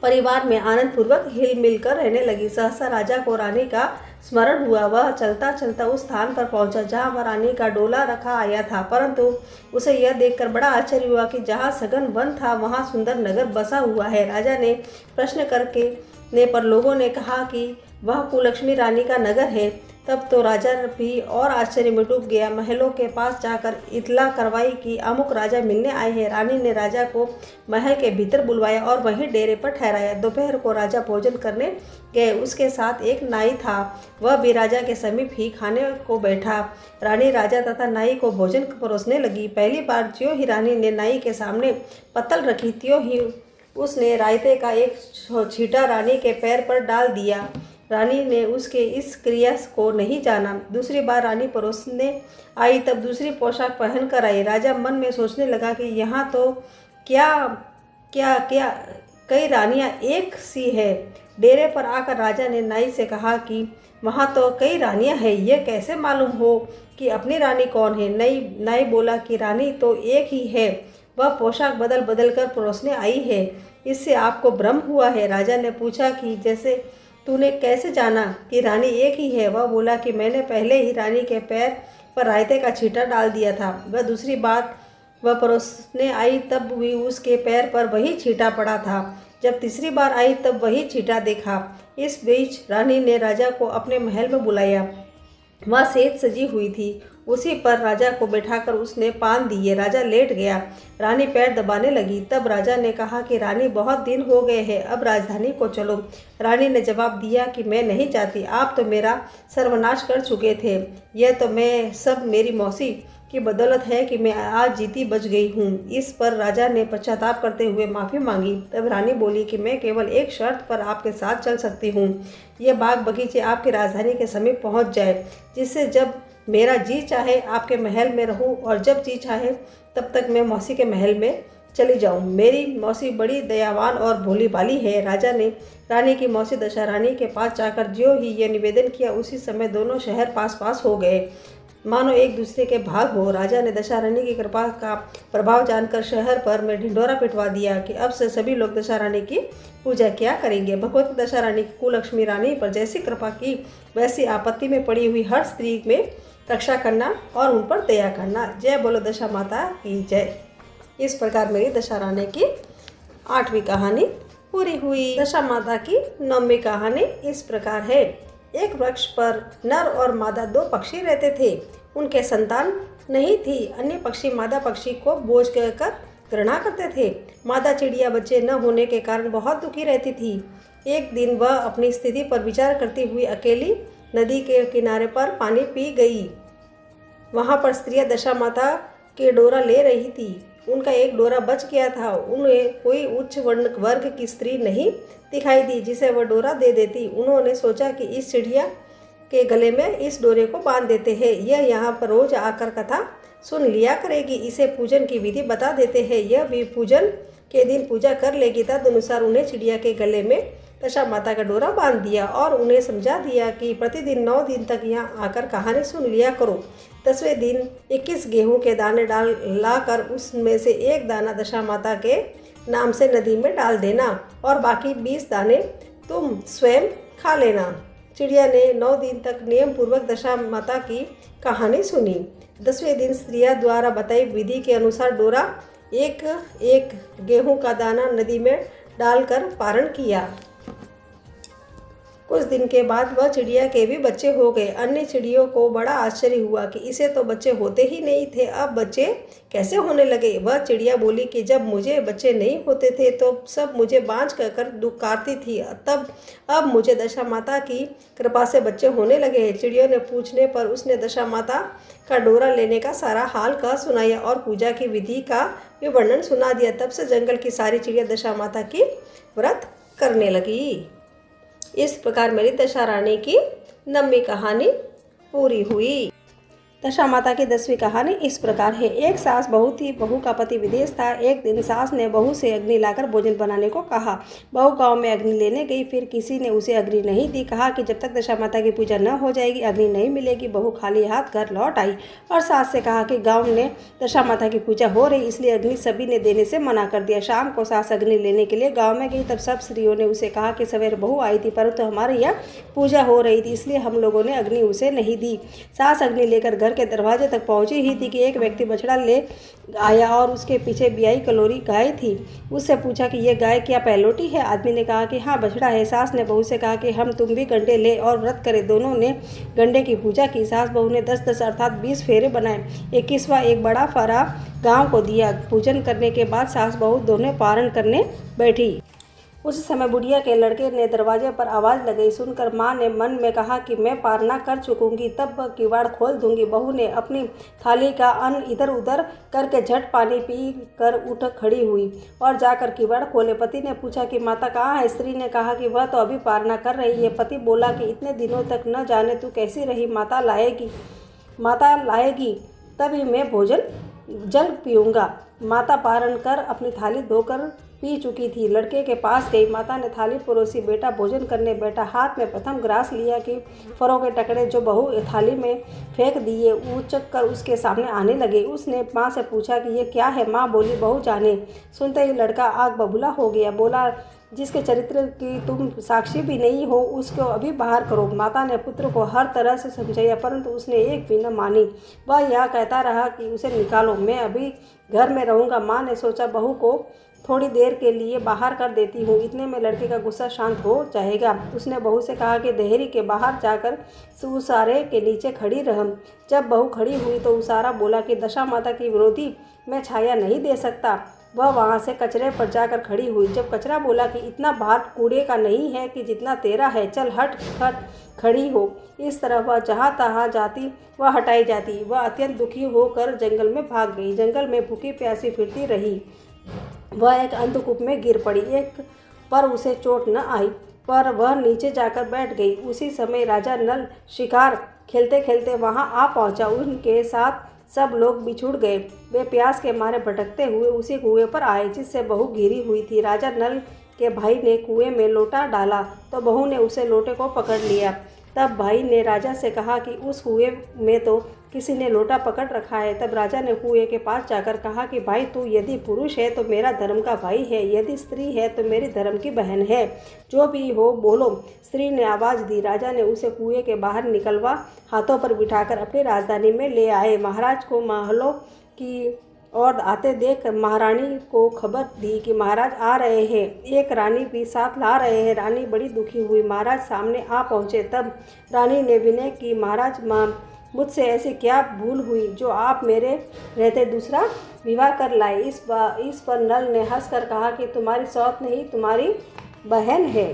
परिवार में आनंद पूर्वक हिल मिलकर रहने लगी। सहसा राजा को रानी का स्मरण हुआ। वह चलता चलता उस स्थान पर पहुंचा जहां वह रानी का डोला रखा आया था, परंतु उसे यह देखकर बड़ा आश्चर्य हुआ कि जहां सघन वन था वहां सुंदर नगर बसा हुआ है। राजा ने प्रश्न करने पर लोगों ने कहा कि वह कुलक्ष्मी रानी का नगर है। तब तो राजा भी और आश्चर्य में डूब गया। महलों के पास जाकर इतला करवाई कि अमुक राजा मिलने आए हैं। रानी ने राजा को महल के भीतर बुलवाया और वहीं डेरे पर ठहराया। दोपहर को राजा भोजन करने गए। उसके साथ एक नाई था, वह भी राजा के समीप ही खाने को बैठा। रानी राजा तथा नाई को भोजन परोसने लगी। पहली बार ज्यों ही रानी ने नाई के सामने पत्तल रखी, त्यों ही उसने रायते का एक छींटा रानी के पैर पर डाल दिया। रानी ने उसके इस क्रिया को नहीं जाना। दूसरी बार रानी परोसने आई, तब दूसरी पोशाक पहन कर आई। राजा मन में सोचने लगा कि यहाँ तो क्या क्या क्या कई रानियाँ एक सी है। डेरे पर आकर राजा ने नाई से कहा कि वहाँ तो कई रानियाँ हैं, ये कैसे मालूम हो कि अपनी रानी कौन है। नाई बोला कि रानी तो एक ही है, वह पोशाक बदल बदल कर परोसने आई है, इससे आपको भ्रम हुआ है। राजा ने पूछा कि जैसे तूने कैसे जाना कि रानी एक ही है। वह बोला कि मैंने पहले ही रानी के पैर पर रायते का छींटा डाल दिया था। वह दूसरी बार वह परोसने आई, तब भी उसके पैर पर वही छींटा पड़ा था। जब तीसरी बार आई तब वही छींटा देखा। इस बीच रानी ने राजा को अपने महल में बुलाया। वह सेज सजी हुई थी, उसी पर राजा को बैठाकर उसने पान दिए। राजा लेट गया, रानी पैर दबाने लगी। तब राजा ने कहा कि रानी बहुत दिन हो गए हैं, अब राजधानी को चलो। रानी ने जवाब दिया कि मैं नहीं चाहती, आप तो मेरा सर्वनाश कर चुके थे। यह तो मैं सब मेरी मौसी की बदौलत है कि मैं आज जीती बच गई हूँ। इस पर राजा ने पश्चाताप करते हुए माफ़ी मांगी। तब रानी बोली कि मैं केवल एक शर्त पर आपके साथ चल सकती हूँ, ये बाग बगीचे आपकी राजधानी के समीप पहुँच जाए, जिससे जब मेरा जी चाहे आपके महल में रहूं और जब जी चाहे तब तक मैं मौसी के महल में चली जाऊं। मेरी मौसी बड़ी दयावान और भोली भाली है। राजा ने रानी की मौसी दशा रानी के पास जाकर ज्यों ही यह निवेदन किया, उसी समय दोनों शहर पास पास हो गए, मानो एक दूसरे के भाग हो। राजा ने दशा रानी की कृपा का प्रभाव जानकर शहर पर में ढिंढोरा पिटवा दिया कि अब से सभी लोग दशा रानी की पूजा क्या करेंगे। भगवती दशा रानी की कुलक्ष्मी रानी पर जैसी कृपा की, वैसी आपत्ति में पड़ी हुई हर स्त्री में रक्षा करना और उन पर दया करना। जय बोलो दशा माता की जय। इस प्रकार मेरी दशा रानी की 8वीं कहानी पूरी हुई। दशा माता की 9वीं कहानी इस प्रकार है। एक वृक्ष पर नर और मादा 2 पक्षी रहते थे। उनके संतान नहीं थी। अन्य पक्षी मादा पक्षी को बोझ कहकर घृणा करते थे। मादा चिड़िया बच्चे न होने के कारण बहुत दुखी रहती थी। एक दिन वह अपनी स्थिति पर विचार करती हुई अकेली नदी के किनारे पर पानी पी गई। वहाँ पर स्त्रियां दशा माता के डोरा ले रही थी। उनका एक डोरा बच गया था। उन्हें कोई उच्च वर्ग की स्त्री नहीं दिखाई दी जिसे वह डोरा दे देती। उन्होंने सोचा कि इस चिड़िया के गले में इस डोरे को बांध देते हैं, यह यहाँ पर रोज आकर कथा सुन लिया करेगी। इसे पूजन की विधि बता देते हैं, यह भी पूजन के दिन पूजा कर लेगी। तदनुसार उन्हें चिड़िया के गले में दशा माता का डोरा बांध दिया और उन्हें समझा दिया कि प्रतिदिन 9 दिन तक यहाँ आकर कहानी सुन लिया करो। 10वें दिन 21 गेहूं के दाने लाकर उसमें से एक दाना दशा माता के नाम से नदी में डाल देना और बाकी 20 दाने तुम स्वयं खा लेना। चिड़िया ने 9 दिन तक नियम पूर्वक दशा माता की कहानी सुनी। 10वें दिन स्त्रियां द्वारा बताई विधि के अनुसार डोरा एक एक गेहूं का दाना नदी में डालकर पारण किया। कुछ दिन के बाद वह चिड़िया के भी बच्चे हो गए। अन्य चिड़ियों को बड़ा आश्चर्य हुआ कि इसे तो बच्चे होते ही नहीं थे, अब बच्चे कैसे होने लगे। वह चिड़िया बोली कि जब मुझे बच्चे नहीं होते थे तो सब मुझे बांझ कहकर दुकारती थी, तब अब मुझे दशा माता की कृपा से बच्चे होने लगे हैं। चिड़ियों ने पूछने पर उसने दशा माता का डोरा लेने का सारा हाल कह सुनाया और पूजा की विधि का भी वर्णन सुना दिया। तब से जंगल की सारी चिड़िया दशा माता की व्रत करने लगी। इस प्रकार मेरी दशा रानी की 9वीं कहानी पूरी हुई। दशा माता की 10वीं कहानी इस प्रकार है। एक सास बहू थी। बहू का पति विदेश था। एक दिन सास ने बहू से अग्नि लाकर भोजन बनाने को कहा। बहू गांव में अग्नि लेने गई, फिर किसी ने उसे अग्नि नहीं दी। कहा कि जब तक दशा माता की पूजा न हो जाएगी अग्नि नहीं मिलेगी। बहू खाली हाथ घर लौट आई और सास से कहा कि गाँव में दशा माता की पूजा हो रही, इसलिए अग्नि सभी ने देने से मना कर दिया। शाम को सास अग्नि लेने के लिए गाँव में गई। तब सब स्त्रियों ने उसे कहा कि सवेरे बहू आई थी, परंतु हमारे यहाँ पूजा हो रही थी, इसलिए हम लोगों ने अग्नि उसे नहीं दी। सास अग्नि लेकर घर घर के दरवाजे तक पहुंची ही थी कि एक व्यक्ति बछड़ा ले आया और उसके पीछे ब्याई कलोरी गाय थी। उससे पूछा कि ये गाय क्या पहलोटी है? आदमी ने कहा कि हाँ, बछड़ा है। सास ने बहू से कहा कि हम तुम भी गंडे ले और व्रत करें। दोनों ने गंडे की पूजा की। सास बहू ने 10-10 अर्थात 20 फेरे बनाए। 21वां एक बड़ा फारा गांव को दिया। पूजन करने के बाद सास बहू दोनों पारण करने बैठी। उस समय बुढ़िया के लड़के ने दरवाजे पर आवाज़ लगाई। सुनकर माँ ने मन में कहा कि मैं पारना कर चुकूंगी, तब किवाड़ खोल दूंगी। बहू ने अपनी थाली का अन्न इधर उधर करके झट पानी पी कर उठ खड़ी हुई और जाकर किवाड़ खोले। पति ने पूछा कि माता कहाँ है? स्त्री ने कहा कि वह तो अभी पारना कर रही है। पति बोला कि इतने दिनों तक न जाने तू कैसी रही। माता लाएगी तभी मैं भोजन जल पीऊँगा। माता पारण कर अपनी थाली धोकर पी चुकी थी। लड़के के पास गई। माता ने थाली परोसी। बेटा भोजन करने बैठा। हाथ में प्रथम ग्रास लिया कि फरों के टकरे जो बहू थाली में फेंक दिए उचक कर उसके सामने आने लगे। उसने माँ से पूछा कि ये क्या है? माँ बोली, बहू जाने। सुनते ही लड़का आग बबूला हो गया। बोला, जिसके चरित्र की तुम साक्षी भी नहीं हो उसको अभी बाहर करो। माता ने पुत्र को हर तरह से समझाया परंतु उसने एक भी न मानी। वह यह कहता रहा कि उसे निकालो, मैं अभी घर में रहूँगा। माँ ने सोचा बहू को थोड़ी देर के लिए बाहर कर देती हूँ, इतने में लड़के का गुस्सा शांत हो जाएगा। उसने बहू से कहा कि देहरी के बाहर जाकर उसारे के नीचे खड़ी रह। जब बहू खड़ी हुई तो उसारा बोला कि दशा माता की विरोधी मैं छाया नहीं दे सकता। वह वहाँ से कचरे पर जाकर खड़ी हुई। जब कचरा बोला कि इतना भार कूड़े का नहीं है कि जितना तेरा है, चल हट खड़ी हो। इस तरह वह जहाँ तहाँ जाती वह हटाई जाती। वह अत्यंत दुखी होकर जंगल में भाग गई। जंगल में भूखी प्यासी फिरती रही। वह एक अंधकूप में गिर पड़ी। एक पर उसे चोट न आई पर वह नीचे जाकर बैठ गई। उसी समय राजा नल शिकार खेलते खेलते वहां आ पहुंचा। उनके साथ सब लोग बिछुड़ गए। वे प्यास के मारे भटकते हुए उसी कुएं पर आए जिससे बहू घिरी हुई थी। राजा नल के भाई ने कुएं में लोटा डाला तो बहू ने उसे लोटे को पकड़ लिया। तब भाई ने राजा से कहा कि उस कुएं में तो किसी ने लोटा पकड़ रखा है। तब राजा ने कुएं के पास जाकर कहा कि भाई, तू यदि पुरुष है तो मेरा धर्म का भाई है, यदि स्त्री है तो मेरी धर्म की बहन है, जो भी हो बोलो। स्त्री ने आवाज़ दी। राजा ने उसे कुएं के बाहर निकलवा हाथों पर बिठाकर अपनी राजधानी में ले आए। महाराज को महलों की और आते देख महारानी को खबर दी कि महाराज आ रहे हैं। एक रानी भी साथ ला रहे हैं। रानी बड़ी दुखी हुई। महाराज सामने आ पहुँचे। तब रानी ने विनय की, महाराज मुझसे ऐसी क्या भूल हुई जो आप मेरे रहते दूसरा विवाह कर लाए? इस पर नल ने हंसकर कहा कि तुम्हारी सौत नहीं, तुम्हारी बहन है।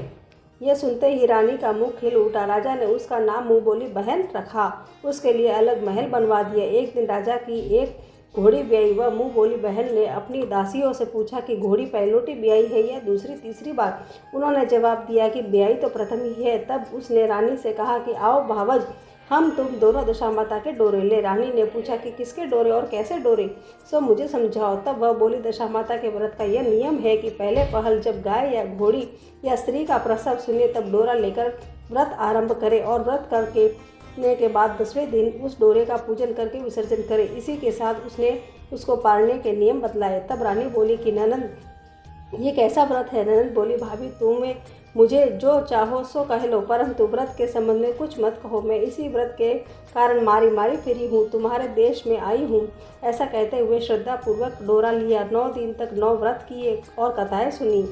यह सुनते ही रानी का मुंह खिल उठा। राजा ने उसका नाम मुँह बोली बहन रखा। उसके लिए अलग महल बनवा दिया। एक दिन राजा की एक घोड़ी ब्याई। वह मुँह बोली बहन ने अपनी दासियों से पूछा कि घोड़ी पहलोटी ब्याई है या दूसरी तीसरी बार? उन्होंने जवाब दिया कि ब्याई तो प्रथम ही है। तब उसने रानी से कहा कि आओ भावज, हम तुम दोनों दशा माता के डोरे ले। रानी ने पूछा कि किसके डोरे और कैसे डोरे, सो मुझे समझाओ। तब वह बोली, दशा माता के व्रत का यह नियम है कि पहले पहल जब गाय या घोड़ी या स्त्री का प्रसव सुने तब डोरा लेकर व्रत आरंभ करे और व्रत करने के बाद 10वें दिन उस डोरे का पूजन करके विसर्जन करे। इसी के साथ उसने उसको पालने के नियम बतलाए। तब रानी बोली कि ननद, ये कैसा व्रत है? ननद बोली, भाभी तुम्हें मुझे जो चाहो सो कह लो, परंतु व्रत के संबंध में कुछ मत कहो। मैं इसी व्रत के कारण मारी मारी फिरी हूँ, तुम्हारे देश में आई हूँ। ऐसा कहते हुए श्रद्धापूर्वक डोरा लिया। 9 दिन तक 9 व्रत किए और कथाएं सुनी।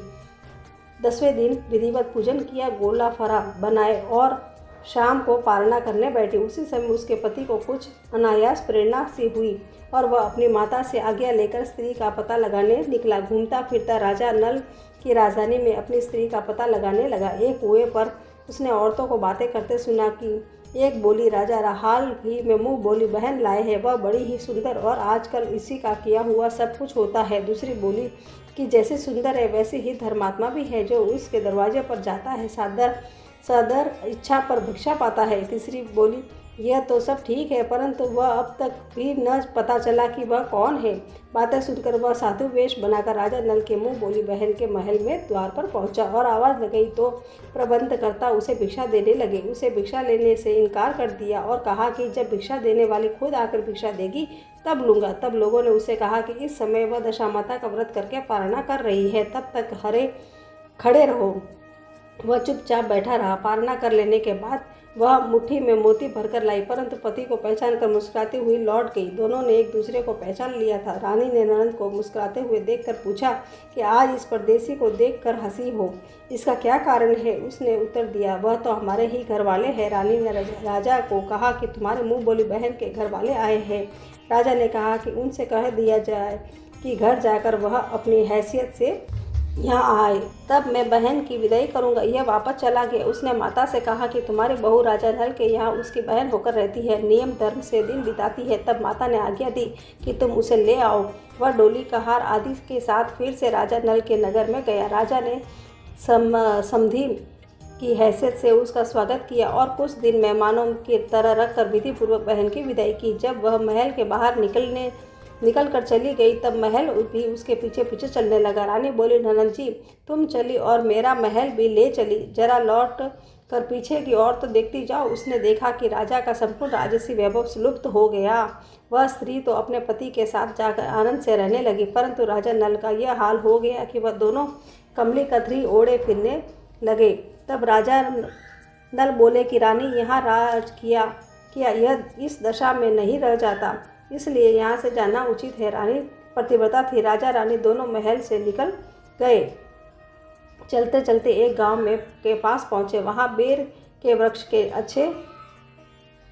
10वें दिन विधिवत पूजन किया, गोला फरा बनाए और शाम को पारणा करने बैठी। उसी समय उसके पति को कुछ अनायास प्रेरणा सी हुई और वह अपनी माता से आज्ञा लेकर स्त्री का पता लगाने निकला। घूमता फिरता राजा नल की राजधानी में अपनी स्त्री का पता लगाने लगा। एक कुएं पर उसने औरतों को बातें करते सुना कि एक बोली, राजा हाल ही में मुँह बोली बहन लाए हैं, वह बड़ी ही सुंदर और आजकल इसी का किया हुआ सब कुछ होता है। दूसरी बोली कि जैसे सुंदर है वैसे ही धर्मात्मा भी है, जो उसके दरवाजे पर जाता है सदर इच्छा पर भिक्षा पाता है। तीसरी बोली, यह तो सब ठीक है परंतु वह अब तक भी न पता चला कि वह कौन है। बातें सुनकर वह साधु वेश बनाकर राजा नल के मुँह बोली बहन के महल में द्वार पर पहुंचा और आवाज़ लगाई तो प्रबंधकर्ता उसे भिक्षा देने लगे। उसे भिक्षा लेने से इनकार कर दिया और कहा कि जब भिक्षा देने वाली खुद आकर भिक्षा देगी तब लूँगा। तब लोगों ने उसे कहा कि इस समय वह दशा माता का व्रत करके पारणा कर रही है, तब तक खड़े रहो। वह चुपचाप बैठा रहा। पारना कर लेने के बाद वह मुट्ठी में मोती भरकर लाई, परंतु पति को पहचान कर मुस्कुराती हुई लौट गई। दोनों ने एक दूसरे को पहचान लिया था। रानी ने ननद को मुस्कुराते हुए देखकर पूछा कि आज इस परदेसी को देखकर हंसी हो, इसका क्या कारण है? उसने उत्तर दिया, वह तो हमारे ही घर वाले हैं। रानी ने राजा को कहा कि तुम्हारे मुँह बोली बहन के घर वाले आए हैं। राजा ने कहा कि उनसे कह दिया जाए कि घर जाकर वह अपनी हैसियत से यहाँ आए, तब मैं बहन की विदाई करूँगा। यह वापस चला गया। उसने माता से कहा कि तुम्हारी बहू राजा नल के यहाँ उसकी बहन होकर रहती है, नियम धर्म से दिन बिताती है। तब माता ने आज्ञा दी कि तुम उसे ले आओ। वह डोली का हार आदि के साथ फिर से राजा नल के नगर में गया। राजा ने समधी की हैसियत से उसका स्वागत किया और कुछ दिन मेहमानों की तरह रखकर विधिपूर्वक बहन की विदाई की। जब वह महल के बाहर निकल कर चली गई, तब महल भी उसके पीछे पीछे चलने लगा। रानी बोली, ननद जी तुम चली और मेरा महल भी ले चली, जरा लौट कर पीछे की ओर तो देखती जाओ। उसने देखा कि राजा का संपूर्ण राजसी वैभव लुप्त हो गया। वह स्त्री तो अपने पति के साथ जाकर आनंद से रहने लगी, परंतु राजा नल का यह हाल हो गया कि वह दोनों कमली कतरी ओढ़े फिरने लगे। तब राजा नल बोले कि रानी यहाँ राज किया यह इस दशा में नहीं रह जाता, इसलिए यहाँ से जाना उचित है। रानी पतिव्रता थी। राजा रानी दोनों महल से निकल गए। चलते चलते एक गांव में के पास पहुँचे। वहाँ बेर के वृक्ष के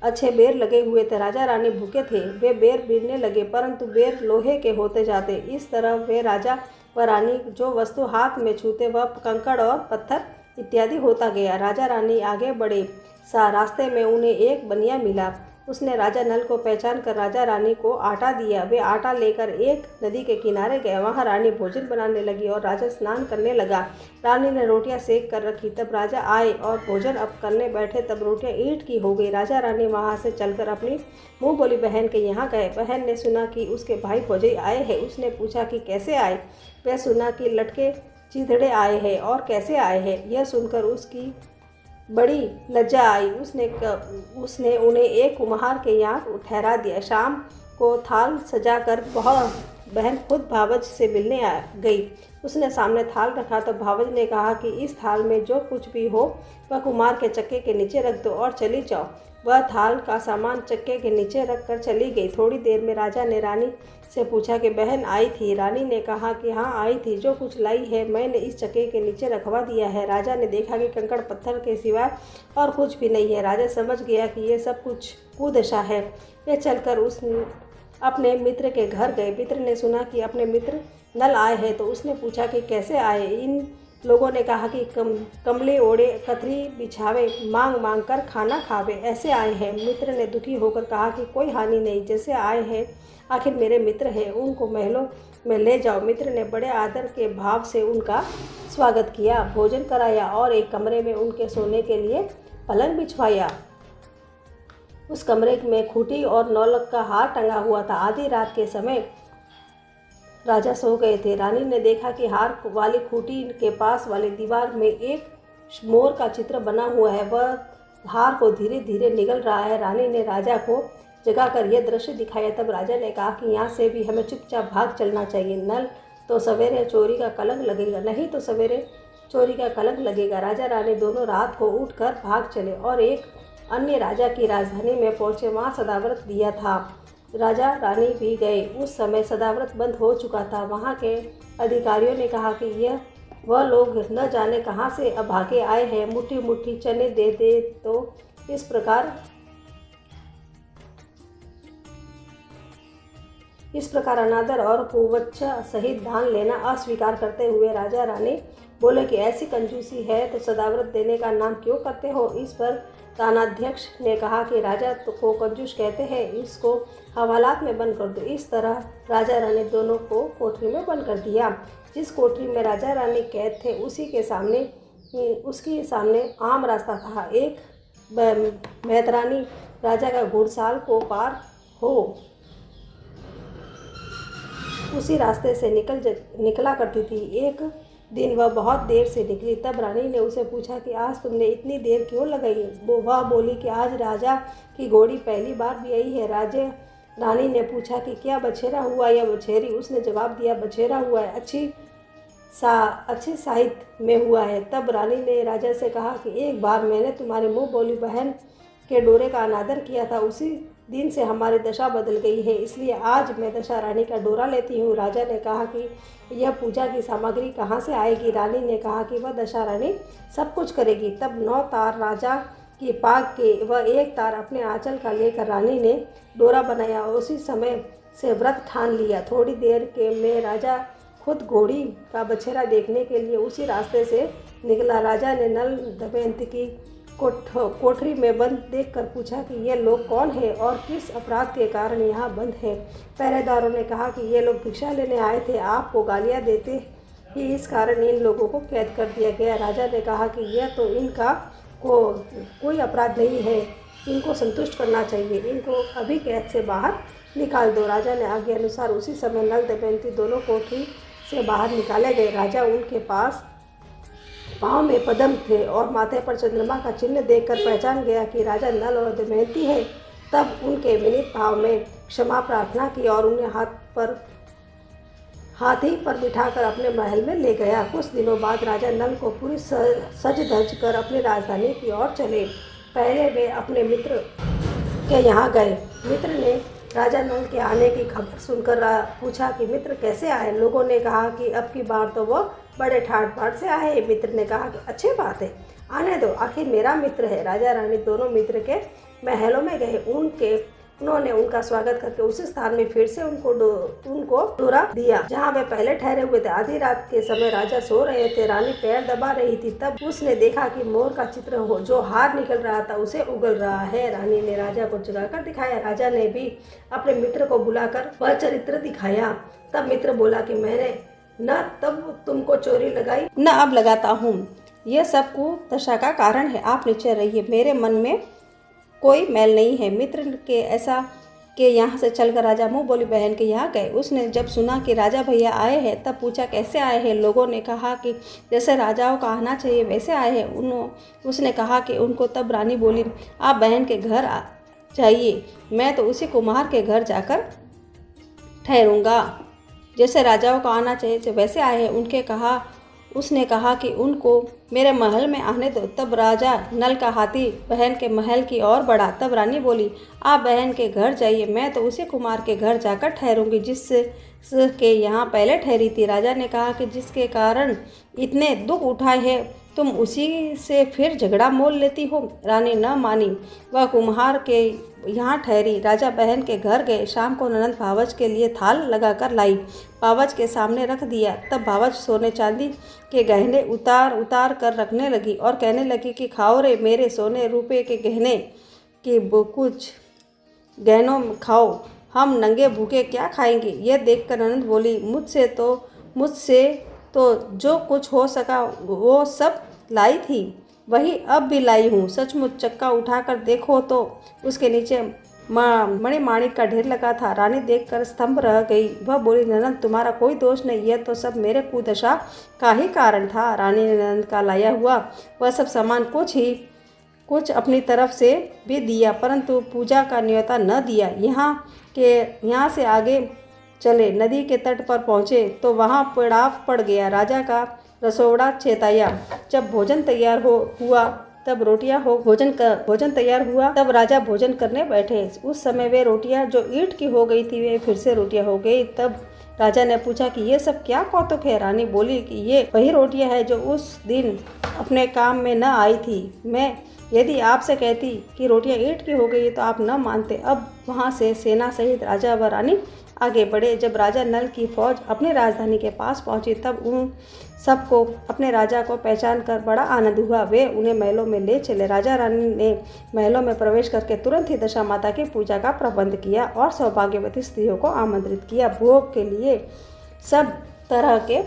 अच्छे बेर लगे हुए थे। राजा रानी भूखे थे। वे बेर बीनने लगे, परंतु बेर लोहे के होते जाते। इस तरह वे राजा व रानी जो वस्तु हाथ में छूते वह कंकड़ और पत्थर इत्यादि होता गया। राजा रानी आगे बढ़े। रास्ते में उन्हें एक बनिया मिला। उसने राजा नल को पहचान कर राजा रानी को आटा दिया। वे आटा लेकर एक नदी के किनारे गए। वहाँ रानी भोजन बनाने लगी और राजा स्नान करने लगा। रानी ने रोटियां सेक कर रखी। तब राजा आए और भोजन अब करने बैठे, तब रोटियां ईंट की हो गई। राजा रानी वहाँ से चलकर अपनी मुँह बोली बहन के यहाँ गए। बहन ने सुना कि उसके भाई भौजाई आए हैं। उसने पूछा कि कैसे आए? वह सुना कि लटके चीथड़े आए हैं और कैसे आए हैं। यह सुनकर उसकी बड़ी लज्जा आई। उसने उन्हें एक कुम्हार के यहाँ ठहरा दिया। शाम को थाल सजाकर बहन खुद भावज से मिलने गई। उसने सामने थाल रखा तो भावज ने कहा कि इस थाल में जो कुछ भी हो वह कुम्हार के चक्के के नीचे रख दो और चली जाओ। वह थाल का सामान चक्के के नीचे रख कर चली गई। थोड़ी देर में राजा ने रानी से पूछा कि बहन आई थी? रानी ने कहा कि हाँ आई थी। जो कुछ लाई है मैंने इस चक्के के नीचे रखवा दिया है। राजा ने देखा कि कंकड़ पत्थर के सिवाय और कुछ भी नहीं है। राजा समझ गया कि यह सब कुछ कुदशा है। यह चलकर उस अपने मित्र के घर गए। मित्र ने सुना कि अपने मित्र नल आए हैं, तो उसने पूछा कि कैसे आए? इन लोगों ने कहा कि कमले ओढ़े कतरी बिछावे मांग मांग कर खाना खावे ऐसे आए हैं। मित्र ने दुखी होकर कहा कि कोई हानि नहीं, जैसे आए हैं आखिर मेरे मित्र हैं, उनको महलों में ले जाओ। मित्र ने बड़े आदर के भाव से उनका स्वागत किया, भोजन कराया और एक कमरे में उनके सोने के लिए पलंग बिछवाया। उस कमरे में खूंटी और नौलख का हार टंगा हुआ था। आधी रात के समय राजा सो गए थे। रानी ने देखा कि हार वाली खूंटी के पास वाली दीवार में एक मोर का चित्र बना हुआ है। वह हार को धीरे धीरे निगल रहा है। रानी ने राजा को जगाकर यह दृश्य दिखाया। तब राजा ने कहा कि यहाँ से भी हमें चुपचाप भाग चलना चाहिए, नल तो सवेरे चोरी का कलंक लगेगा, नहीं तो सवेरे चोरी का कलंक लगेगा। राजा रानी दोनों रात को उठकर भाग चले और एक अन्य राजा की राजधानी में पहुँचे। वहाँ सदाव्रत दिया था। राजा रानी भी गए। उस समय सदाव्रत बंद हो चुका था। वहाँ के अधिकारियों ने कहा कि यह वह लोग न जाने कहाँ से अभागे आए हैं, मुट्ठी मुट्ठी चने दे दे। तो इस प्रकार अनादर और कुवच्छा सहित दान लेना अस्वीकार करते हुए राजा रानी बोले कि ऐसी कंजूसी है तो सदाव्रत देने का नाम क्यों करते हो? इस पर तानाध्यक्ष ने कहा कि राजा को कंजूस कहते हैं, इसको हवालात में बंद कर दो। इस तरह राजा रानी दोनों को कोठरी में बंद कर दिया। जिस कोठरी में राजा रानी कैद थे उसके सामने आम रास्ता था। एक मेहतरानी राजा का घुड़साल को पार हो उसी रास्ते से निकला करती थी। एक दिन वह बहुत देर से निकली। तब रानी ने उसे पूछा कि आज तुमने इतनी देर क्यों लगाई? वह बोली कि आज राजा की घोड़ी पहली बार भी आई है। रानी ने पूछा कि क्या बछेरा हुआ या बछेरी? उसने जवाब दिया बछेरा हुआ है। अच्छी अच्छे साहित्य में हुआ है। तब रानी ने राजा से कहा कि एक बार मैंने तुम्हारी मुँह बोली बहन के डोरे का अनादर किया था, उसी दिन से हमारी दशा बदल गई है, इसलिए आज मैं दशा रानी का डोरा लेती हूँ। राजा ने कहा कि यह पूजा की सामग्री कहाँ से आएगी? रानी ने कहा कि वह दशा रानी सब कुछ करेगी। तब 9 तार राजा की पाग के वह 1 तार अपने आंचल का लेकर रानी ने डोरा बनाया और उसी समय से व्रत ठान लिया। थोड़ी देर के में राजा खुद घोड़ी का बछेरा देखने के लिए उसी रास्ते से निकला। राजा ने नल दमयंती की कोठरी में बंद देखकर पूछा कि ये लोग कौन है और किस अपराध के कारण यहाँ बंद है। पहरेदारों ने कहा कि ये लोग भिक्षा लेने आए थे, आपको गालियाँ देते ही इस कारण इन लोगों को कैद कर दिया गया। राजा ने कहा कि यह तो इनका कोई अपराध नहीं है, इनको संतुष्ट करना चाहिए, इनको अभी कैद से बाहर निकाल दो। राजा ने आज्ञा अनुसार उसी समय नल दमयंती दोनों कोठरी से बाहर निकाले गए। राजा उनके पास पाँव में पद्म थे और माथे पर चंद्रमा का चिन्ह देखकर पहचान गया कि राजा नल और दमयंती है। तब उनके विनीत भाव में क्षमा प्रार्थना की और उन्हें हाथी पर बिठाकर अपने महल में ले गया। कुछ दिनों बाद राजा नल को पूरी सज धज कर अपनी राजधानी की ओर चले। पहले वे अपने मित्र के यहाँ गए। मित्र ने राजा नल के आने की खबर सुनकर पूछा कि मित्र कैसे आए? लोगों ने कहा कि अब की बार तो वो बड़े ठाट बाट से आए। मित्र ने कहा कि अच्छी बात है, आने दो, आखिर मेरा मित्र है। राजा रानी दोनों मित्र के महलों में गए। उन्होंने उनका स्वागत करके उसी स्थान में फिर से उनको डोरा दिया जहाँ वे पहले ठहरे हुए थे। आधी रात के समय राजा सो रहे थे, रानी पैर दबा रही थी। तब उसने देखा कि मोर का चित्र हो जो हार निकल रहा था उसे उगल रहा है। रानी ने राजा को जगाकर दिखाया। राजा ने भी अपने मित्र को बुलाकर वह चित्र दिखाया। तब मित्र बोला कि मैंने न तब तुमको चोरी लगाई न अब लगाता हूँ, यह सब कुदशा का कारण है। आप नीचे रहिए, मेरे मन में कोई मैल नहीं है। मित्र के ऐसा के यहाँ से चलकर राजा मुँह बोली बहन के यहाँ गए। उसने जब सुना कि राजा भैया आए हैं तब पूछा कैसे आए हैं। लोगों ने कहा कि जैसे राजाओं का आना चाहिए वैसे आए हैं। उसने कहा कि उनको। तब रानी बोली आप बहन के घर जाइए, मैं तो उसी कुम्हार के घर जाकर ठहरूंगा। जैसे राजाओं का आना चाहिए वैसे आए हैं। उसने कहा कि उनको मेरे महल में आने दो। तब राजा नल का हाथी बहन के महल की ओर बढ़ा। तब रानी बोली आप बहन के घर जाइए, मैं तो उसी कुमार के घर जाकर ठहरूंगी जिसके यहाँ पहले ठहरी थी। राजा ने कहा कि जिसके कारण इतने दुख उठाए हैं तुम उसी से फिर झगड़ा मोल लेती हो। रानी न मानी, वह कुम्हार के यहाँ ठहरी। राजा बहन के घर गए। शाम को ननद भावच के लिए थाल लगाकर लाई, भावच के सामने रख दिया। तब भावच सोने चांदी के गहने उतार कर रखने लगी और कहने लगी कि खाओ रे मेरे सोने रुपए के गहने कि कुछ गहनों खाओ, हम नंगे भूखे क्या खाएंगे। यह देखकर ननद बोली मुझसे तो जो कुछ हो सका वो सब लाई थी, वही अब भी लाई हूँ। सचमुच चक्का उठाकर देखो तो उसके नीचे मणिमाणिक का ढेर लगा था। रानी देखकर स्तंभ रह गई। वह बोली ननद तुम्हारा कोई दोष नहीं, यह तो सब मेरे कुदशा का ही कारण था। रानी ने ननद का लाया हुआ वह सब सामान कुछ अपनी तरफ से भी दिया, परंतु पूजा का न्योता न दिया। यहाँ से आगे चले, नदी के तट पर पहुँचे तो वहाँ पड़ाव पड़ गया। राजा का रसोड़ा चेताया। जब भोजन तैयार हुआ तब भोजन तैयार हुआ तब राजा भोजन करने बैठे। उस समय वे रोटियां जो ईंट की हो गई थी वे फिर से रोटियां हो गई। तब राजा ने पूछा कि ये सब क्या कौतुक है। रानी बोली कि ये वही रोटियां हैं जो उस दिन अपने काम में न आई थी। मैं यदि आपसे कहती कि रोटियां ईंट की हो गई तो आप न मानते। अब वहाँ से सेना सहित राजा व रानी आगे बढ़े। जब राजा नल की फौज अपनी राजधानी के पास पहुंची तब उन सबको अपने राजा को पहचान कर बड़ा आनंद हुआ। वे उन्हें महलों में ले चले। राजा रानी ने महलों में प्रवेश करके तुरंत ही दशा माता की पूजा का प्रबंध किया और सौभाग्यवती स्त्रियों को आमंत्रित किया। भोग के लिए सब तरह के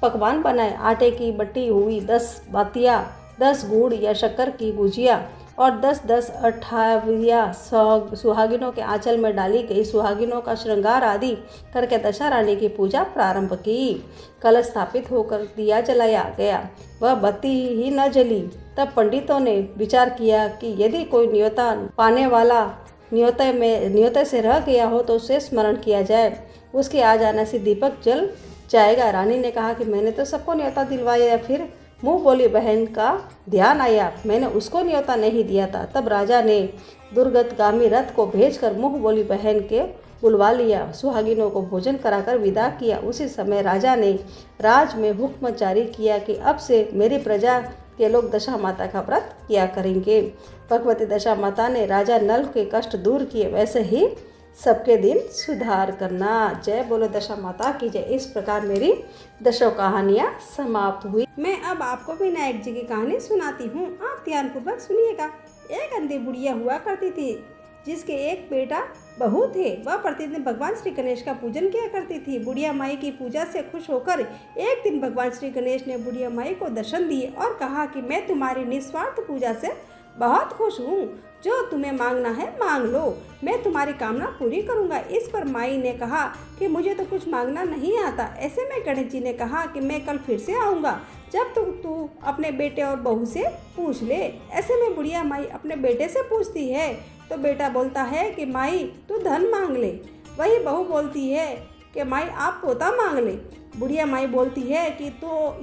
पकवान बनाए। आटे की बटी हुई 10 बातियाँ, 10 गुड़ या शक्कर की गुजिया और 10-10 अठावियाँ सुहागिनों के आंचल में डाली गई। सुहागिनों का श्रृंगार आदि करके दशा रानी की पूजा प्रारंभ की। कलश स्थापित होकर दिया जलाया गया, वह बत्ती ही न जली। तब पंडितों ने विचार किया कि यदि कोई न्योता पाने वाला न्योते से रह गया हो तो उसे स्मरण किया जाए। उसके आ जाने से दीपक जल जाएगा। रानी ने कहा कि मैंने तो सबको न्योता दिलवाया। फिर मुँह बोली बहन का ध्यान आया, मैंने उसको न्योता नहीं दिया था। तब राजा ने दुर्गतगामी रथ को भेजकर मुँह बोली बहन के बुलवा लिया, सुहागिनों को भोजन कराकर विदा किया। उसी समय राजा ने राज में हुक्म जारी किया कि अब से मेरी प्रजा के लोग दशा माता का व्रत किया करेंगे। भगवती दशा माता ने राजा नल के कष्ट दूर किए, वैसे ही सबके दिन सुधार करना। जय बोलो दशा माता की जय। इस प्रकार मेरी 10 कहानियाँ समाप्त हुई। मैं अब आपको विनायक जी की कहानी सुनाती हूँ, आप ध्यानपूर्वक सुनिएगा। एक अंधी बुढ़िया हुआ करती थी जिसके एक बेटा बहू थे। वह प्रतिदिन भगवान श्री गणेश का पूजन किया करती थी। बुढ़िया माई की पूजा से खुश होकर एक दिन भगवान श्री गणेश ने बुढ़िया माई को दर्शन दिए और कहा कि मैं तुम्हारी निस्वार्थ पूजा से बहुत खुश हूँ, जो तुम्हें मांगना है मांग लो, मैं तुम्हारी कामना पूरी करूँगा। इस पर माई ने कहा कि मुझे तो कुछ मांगना नहीं आता। ऐसे में गणेश जी ने कहा कि मैं कल फिर से आऊँगा, जब तू अपने बेटे और बहू से पूछ ले। ऐसे में बुढ़िया माई अपने बेटे से पूछती है तो बेटा बोलता है कि माई तू धन मांग ले। वही बहू बोलती है कि माई आप पोता मांग ले। बुढ़िया माई बोलती है कि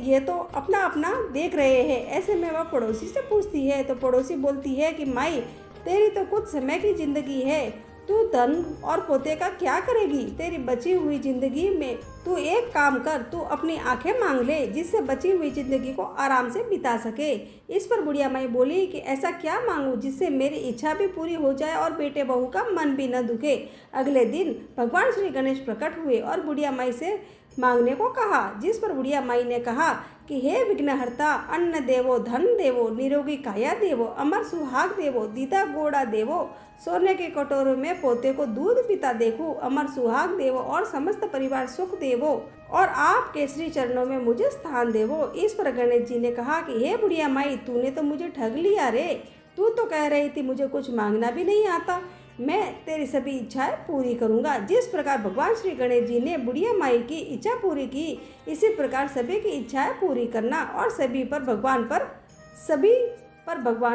ये तो अपना अपना देख रहे हैं। ऐसे में वह पड़ोसी से पूछती है तो पड़ोसी बोलती है कि माई तेरी तो कुछ समय की ज़िंदगी है, तू धन और पोते का क्या करेगी। तेरी बची हुई ज़िंदगी में तू एक काम कर, तू अपनी आंखें मांग ले, जिससे बची हुई ज़िंदगी को आराम से बिता सके। इस पर बुढ़िया माई बोली कि ऐसा क्या मांगूं जिससे मेरी इच्छा भी पूरी हो जाए और बेटे बहू का मन भी न दुखे। अगले दिन भगवान श्री गणेश प्रकट हुए और बुढ़िया माई से मांगने को कहा, जिस पर बुढ़िया माई ने कहा कि हे विघ्नहर्ता, अन्न देवो, धन देवो, निरोगी काया देवो, अमर सुहाग देवो, दीदा गोड़ा देवो, सोने के कटोरों में पोते को दूध पीता देखो, अमर सुहाग देवो और समस्त परिवार सुख देवो और आपके श्री चरणों में मुझे स्थान देवो। इस पर गणेश जी ने कहा कि हे बुढ़िया माई, तूने तो मुझे ठग लिया रे। तू तो कह रही थी मुझे कुछ मांगना भी नहीं आता, मैं तेरी सभी इच्छाएं पूरी करूंगा। जिस प्रकार भगवान श्री गणेश जी ने बुढ़िया माई की इच्छा पूरी की, इसी प्रकार सभी की इच्छाएं पूरी करना और सभी पर भगवान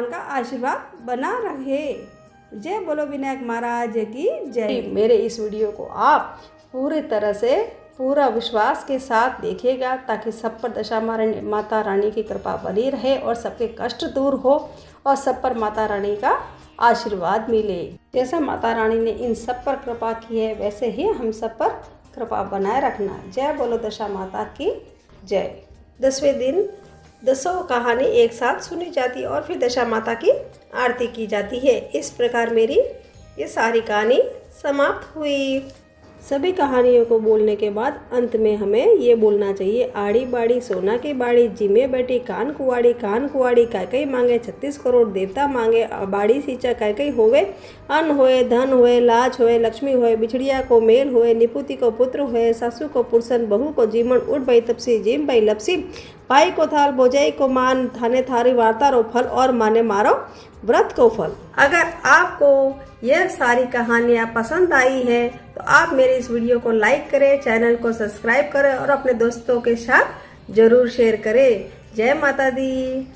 का आशीर्वाद बना रहे। जय बोलो विनायक महाराज की जय। मेरे इस वीडियो को आप पूरी तरह से पूरा विश्वास के साथ देखिएगा ताकि सब पर दशा माता रानी की कृपा बनी रहे और सबके कष्ट दूर हो और सब पर माता रानी का आशीर्वाद मिले। जैसा माता रानी ने इन सब पर कृपा की है, वैसे ही हम सब पर कृपा बनाए रखना। जय बोलो दशा माता की जय। 10वें दिन 10 कहानी एक साथ सुनी जाती और फिर दशा माता की आरती की जाती है। इस प्रकार मेरी ये सारी कहानी समाप्त हुई। सभी कहानियों को बोलने के बाद अंत में हमें ये बोलना चाहिए, आड़ी बाड़ी सोना की बाड़ी, जिमे बैठी कान कुआड़ी काई मांगे 36 करोड़ देवता मांगे, बाड़ी सींचा काई होवे, अन्न होए, धन होए, लाज होए, लक्ष्मी होए, बिछड़िया को मेल होए, निपुति को पुत्र होए, सासू को पुरसन, बहू को जीवन, उठ भाई तपसी, जिम भाई लपसी, भाई को थाल, भोजाई को मान, थाने थारी वार्ता रो फल और माने मारो व्रत को फल। अगर आपको यह सारी कहानियाँ पसंद आई है तो आप मेरे इस वीडियो को लाइक करें, चैनल को सब्सक्राइब करें और अपने दोस्तों के साथ जरूर शेयर करें। जय माता दी।